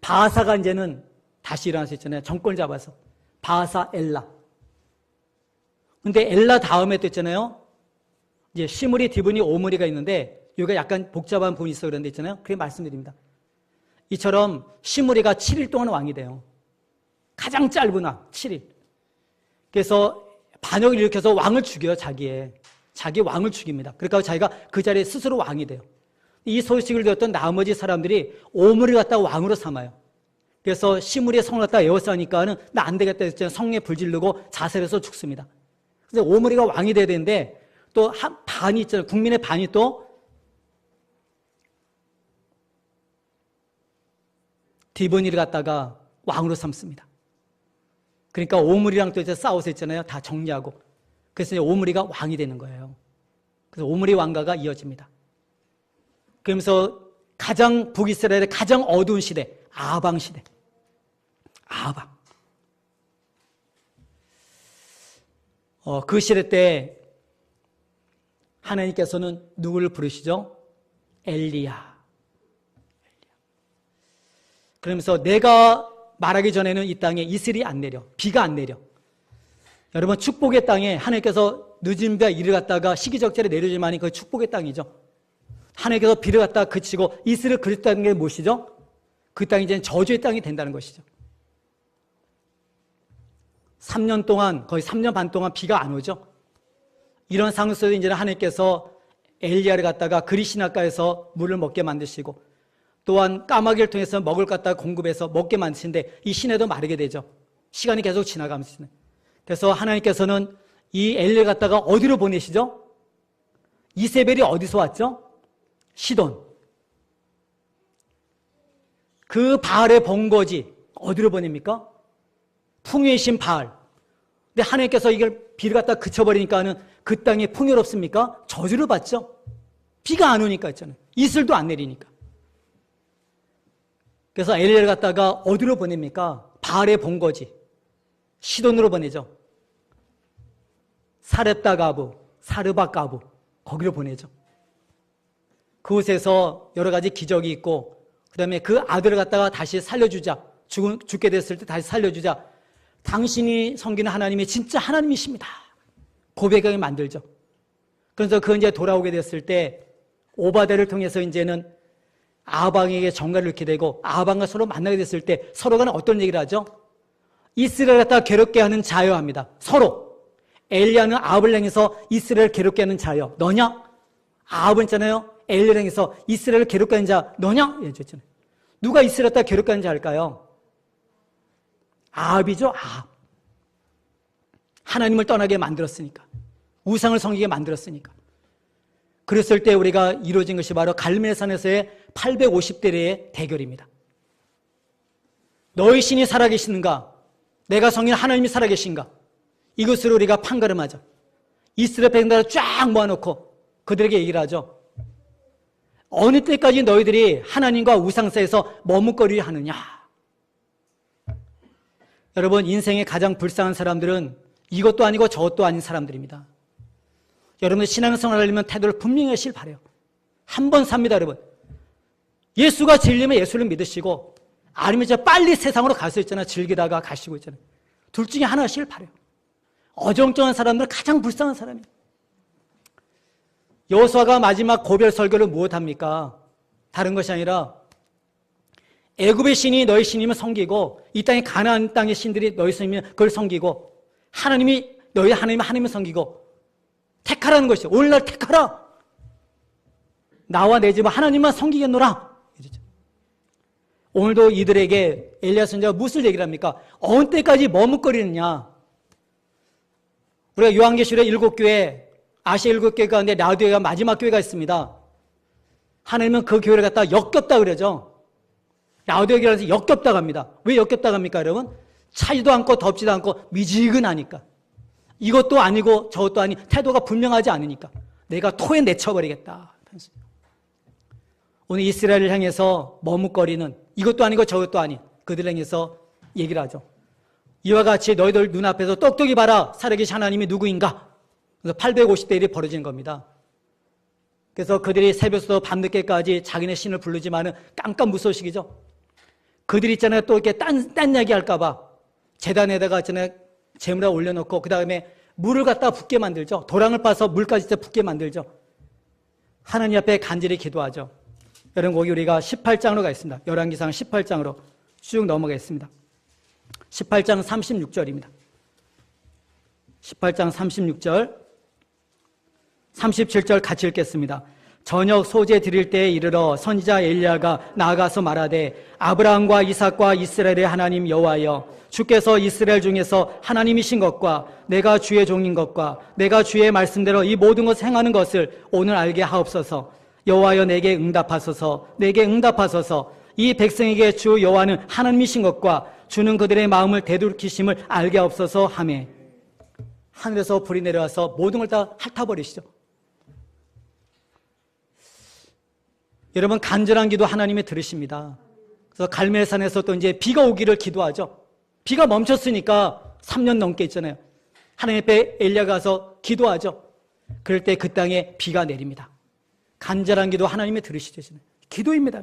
바하사가 이제는 다시 일어날 수 있잖아요. 정권을 잡아서. 바하사 엘라. 근데 엘라 다음에 또 있잖아요. 이제 시므리, 디브니, 오므리가 있는데 여기가 약간 복잡한 부분이 있어 그런데 있잖아요. 그게 말씀드립니다. 이처럼 시므리가 7일 동안 왕이 돼요. 가장 짧은 왕, 7일. 그래서 반역을 일으켜서 왕을 죽여요, 자기 왕을 죽입니다. 그러니까 자기가 그 자리에 스스로 왕이 돼요. 이 소식을 들었던 나머지 사람들이 오므리를 갖다가 왕으로 삼아요. 그래서 시므리의 성을 갖다가 에워싸니까는 나 안 되겠다 했잖아요. 성에 불지르고 자살해서 죽습니다. 그래서 오므리가 왕이 돼야 되는데 또 반이 있잖아요. 국민의 반이 또 디브니를 갖다가 왕으로 삼습니다. 그러니까 오므리랑 또 이제 싸워서 있잖아요. 다 정리하고. 그래서 이제 오므리가 왕이 되는 거예요. 그래서 오므리 왕가가 이어집니다. 그러면서 가장 북이스라엘의 가장 어두운 시대, 아방 시대. 아방. 그 시대 때 하나님께서는 누구를 부르시죠? 엘리야. 그러면서 내가 말하기 전에는 이 땅에 이슬이 안 내려. 비가 안 내려. 여러분 축복의 땅에 하나님께서 늦은 비가 이를 갖다가 시기적절히 내려주만이 그 축복의 땅이죠. 하나님께서 비를 갖다가 그치고 이슬을 그쳤다는 게 무엇이죠? 그 땅이 이제 저주의 땅이 된다는 것이죠. 3년 동안 거의 3년 반 동안 비가 안 오죠. 이런 상황 속에서 이제 하나님께서 엘리야를 갖다가 그리시나가에서 물을 먹게 만드시고 또한 까마귀를 통해서 먹을 것 갖다가 공급해서 먹게 만드시는데 이 시내도 마르게 되죠. 시간이 계속 지나가면서. 그래서 하나님께서는 이 엘리야를 갖다가 어디로 보내시죠? 이세벨이 어디서 왔죠? 시돈. 그 바알의 본거지 어디로 보냅니까? 풍요의 신 바알. 근데 하나님께서 이걸 비를 갖다 그쳐버리니까는 그 땅이 풍요롭습니까? 저주를 받죠. 비가 안 오니까 있잖아요. 이슬도 안 내리니까. 그래서 엘리야를 갖다가 어디로 보냅니까? 바알의 본거지 시돈으로 보내죠. 사렙다가부, 사르바가부 거기로 보내죠. 그곳에서 여러 가지 기적이 있고 그 다음에 그 아들을 갖다가 다시 살려주자. 죽게 됐을 때 다시 살려주자. 당신이 섬기는 하나님이 진짜 하나님이십니다. 고백하게 만들죠. 그래서 그 이제 돌아오게 됐을 때 오바데를 통해서 이제는 아방에게 정가를 잃게 되고 아방과 서로 만나게 됐을 때 서로가 어떤 얘기를 하죠? 이스라엘을 갖다가 괴롭게 하는 자여합니다. 서로. 엘리야는 아합을 향해서 이스라엘을 괴롭게 하는 자여. 너냐? 아합은 있잖아요. 엘리야를 향해서 이스라엘을 괴롭게 하는 자 너냐? 이랬잖아요. 누가 이스라엘을 갖다가 괴롭게 하는 자일까요? 아합이죠. 아합. 하나님을 떠나게 만들었으니까. 우상을 섬기게 만들었으니까. 그랬을 때 우리가 이루어진 것이 바로 갈멜산에서의 850대의 대결입니다. 너희 신이 살아계시는가? 내가 성인 하나님이 살아계신가? 이것으로 우리가 판가름하죠. 이스라엘 백성들을 쫙 모아놓고 그들에게 얘기를 하죠. 어느 때까지 너희들이 하나님과 우상 사이에서 머뭇거리려 하느냐? 여러분 인생의 가장 불쌍한 사람들은 이것도 아니고 저것도 아닌 사람들입니다. 여러분 신앙생활을 하려면 태도를 분명히 하시길 바라요. 한 번 삽니다 여러분. 예수가 진리면 예수를 믿으시고 아니면 진짜 빨리 세상으로 갈 수 있잖아요. 즐기다가 가시고 있잖아요. 둘 중에 하나 하시길 바라요. 어정쩡한 사람들은 가장 불쌍한 사람이에요. 여호수아가 마지막 고별 설교를 무엇합니까? 다른 것이 아니라 애굽의 신이 너희 신이면 섬기고 이 땅의 가나안 땅의 신들이 너희 신이면 그걸 섬기고 하나님이 너희 하나님을 섬기고 택하라는 것이죠. 오늘날 택하라. 나와 내 집은 하나님만 섬기겠노라. 이러죠. 오늘도 이들에게 엘리야 선지자가 무슨 얘기를 합니까? 어느 때까지 머뭇거리느냐. 우리가 요한계시록의 7교회 아시아 7교회 가운데 라우디게가 마지막 교회가 있습니다. 하나님은 그 교회를 갖다가 역겹다 그러죠. 라우디게라서 역겹다고 합니다. 왜 역겹다고 합니까 여러분? 차지도 않고 덥지도 않고 미지근하니까. 이것도 아니고 저것도 아니 태도가 분명하지 않으니까 내가 토에 내쳐버리겠다. 오늘 이스라엘을 향해서 머뭇거리는 이것도 아니고 저것도 아닌 그들을 향해서 얘기를 하죠. 이와 같이 너희들 눈앞에서 똑똑히 봐라. 살아계신 하나님이 누구인가? 그래서 850대 1이 벌어지는 겁니다. 그래서 그들이 새벽부터 밤늦게까지 자기네 신을 부르지만은 깜깜무소식이죠. 그들이 있잖아요. 또 이렇게 딴 얘기 할까봐 제단에다가 있잖아요. 재물을 올려놓고 그 다음에 물을 갖다 붓게 만들죠. 도랑을 빠서 물까지 붓게 만들죠. 하나님 앞에 간절히 기도하죠. 여러분 거기 우리가 18장으로 가겠습니다. 열왕기상 18장으로 쭉 넘어가겠습니다. 18장 36절입니다. 18장 36절 37절 같이 읽겠습니다. 저녁 소제 드릴 때에 이르러 선지자 엘리야가 나아가서 말하되 아브라함과 이삭과 이스라엘의 하나님 여호와여 주께서 이스라엘 중에서 하나님이신 것과 내가 주의 종인 것과 내가 주의 말씀대로 이 모든 것을 행하는 것을 오늘 알게 하옵소서. 여호와여 내게 응답하소서. 내게 응답하소서. 이 백성에게 주 여호와는 하나님이신 것과 주는 그들의 마음을 되돌이키심을 알게 하옵소서 하매 하늘에서 불이 내려와서 모든 걸 다 핥아버리시죠. 여러분 간절한 기도 하나님이 들으십니다. 그래서 갈멜산에서 또 이제 비가 오기를 기도하죠. 비가 멈췄으니까 3년 넘게 있잖아요. 하나님 앞에 엘리야가 가서 기도하죠. 그럴 때 그 땅에 비가 내립니다. 간절한 기도 하나님이 들으시죠. 기도입니다.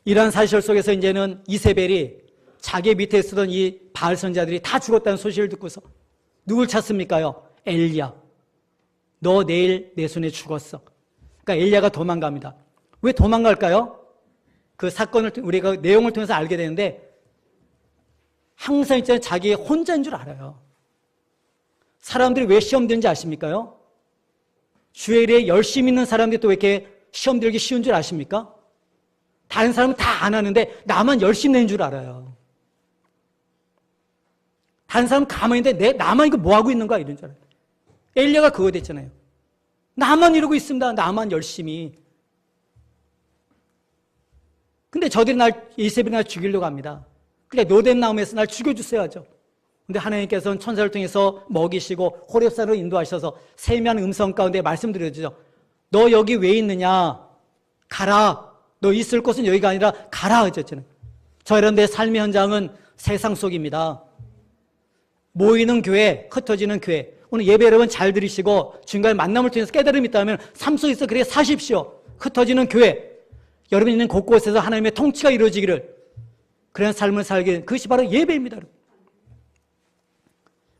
이러한 사실 속에서 이제는 이세벨이 자기 밑에 있었던 이 바알 선지자들이 다 죽었다는 소식을 듣고서 누굴 찾습니까요? 엘리야. 너 내일 내 손에 죽었어. 그러니까 엘리야가 도망갑니다. 왜 도망갈까요? 그 사건을 우리가 내용을 통해서 알게 되는데 항상 있잖아요. 자기 혼자인 줄 알아요. 사람들이 왜 시험 드는지 아십니까요? 주의 일에 열심히 있는 사람들이 또 왜 이렇게 시험 들기 쉬운 줄 아십니까? 다른 사람은 다 안 하는데 나만 열심히 내는 줄 알아요. 다른 사람은 가만히 있는데 나만 이거 뭐 하고 있는 거야 이런 줄 알아요. 엘리야가 그거 됐잖아요. 나만 이러고 있습니다. 나만 열심히. 근데 저들이 이세벨이 날 죽이려고 합니다. 그러니까 노뎀 나무에서 날 죽여주세요 하죠. 근데 하나님께서는 천사를 통해서 먹이시고 호렙산으로 인도하셔서 세미한 음성 가운데 말씀드려주죠. 너 여기 왜 있느냐? 가라. 너 있을 곳은 여기가 아니라 가라 하셨잖아요. 저 여러분들의 삶의 현장은 세상 속입니다. 모이는 교회, 흩어지는 교회. 오늘 예배 여러분 잘 들으시고 중간에 만남을 통해서 깨달음이 있다면 삶 속에서 그렇게 사십시오. 흩어지는 교회. 여러분 있는 곳곳에서 하나님의 통치가 이루어지기를 그런 삶을 살게 그것이 바로 예배입니다.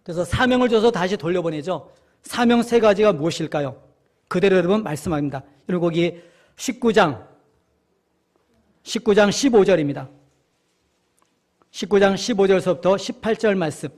그래서 사명을 줘서 다시 돌려보내죠. 사명 세 가지가 무엇일까요? 그대로 여러분 말씀합니다. 그리고 거기 19장 15절입니다. 19장 15절서부터 18절 말씀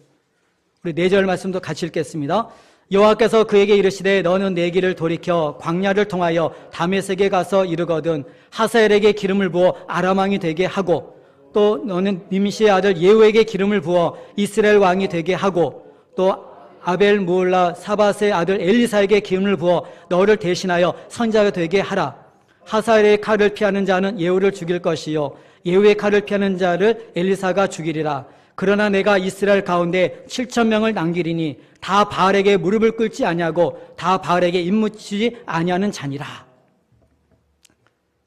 우리 4절 말씀도 같이 읽겠습니다. 여호와께서 그에게 이르시되 너는 내 길을 돌이켜 광야를 통하여 다메섹에 가서 이르거든 하사엘에게 기름을 부어 아람 왕이 되게 하고 또 너는 님시의 아들 예후에게 기름을 부어 이스라엘 왕이 되게 하고 또 아벨 무올라 사밧의 아들 엘리사에게 기름을 부어 너를 대신하여 선지자가 되게 하라. 하사엘의 칼을 피하는 자는 예후를 죽일 것이요 예후의 칼을 피하는 자를 엘리사가 죽이리라. 그러나 내가 이스라엘 가운데 7,000명을 남기리니 다 바알에게 무릎을 꿇지 아니하고 다 바알에게 입묻히지 아니하는 자니라.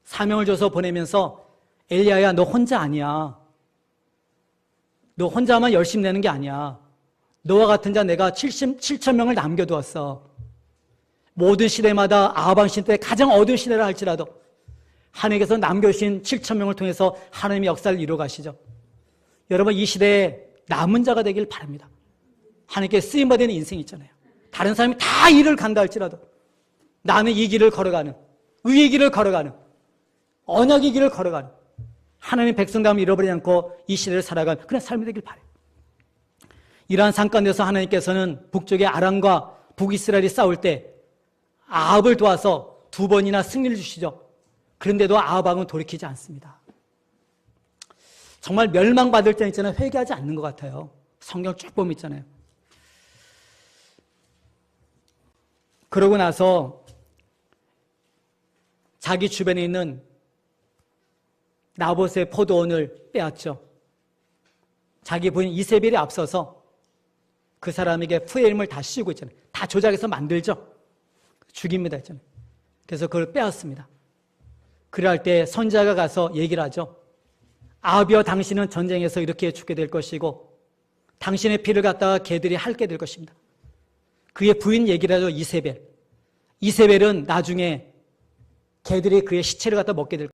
사명을 줘서 보내면서 엘리야야 너 혼자 아니야. 너 혼자만 열심히 내는 게 아니야. 너와 같은 자 내가 7,000명을 남겨두었어. 모든 시대마다 아하방 시대 때 가장 어두운 시대라 할지라도 하나님께서 남겨주신 7,000명을 통해서 하나님의 역사를 이루어 가시죠. 여러분 이 시대에 남은 자가 되길 바랍니다. 하나님께 쓰임받는 인생이 있잖아요. 다른 사람이 다 일을 간다 할지라도 나는 이 길을 걸어가는 의의 길을 걸어가는 언약의 길을 걸어가는 하나님의 백성됨을 잃어버리지 않고 이 시대를 살아가는 그런 삶이 되길 바라요. 이러한 상관에서 하나님께서는 북쪽의 아람과 북이스라엘이 싸울 때 아합을 도와서 2번이나 승리를 주시죠. 그런데도 아합 왕은 돌이키지 않습니다. 정말 멸망받을 때 있잖아요. 회개하지 않는 것 같아요. 성경 쭉 보면 있잖아요. 그러고 나서 자기 주변에 있는 나봇의 포도원을 빼앗죠. 자기 부인 이세벨이 앞서서 그 사람에게 푸에림을 다 씌우고 있잖아요. 다 조작해서 만들죠. 죽입니다 했잖아요. 그래서 그걸 빼앗습니다. 그럴 때 선지자가 가서 얘기를 하죠. 아합이여 당신은 전쟁에서 이렇게 죽게 될 것이고 당신의 피를 갖다가 개들이 핥게 될 것입니다. 그의 부인 얘기를 하죠. 이세벨. 이세벨은 나중에 개들이 그의 시체를 갖다 먹게 될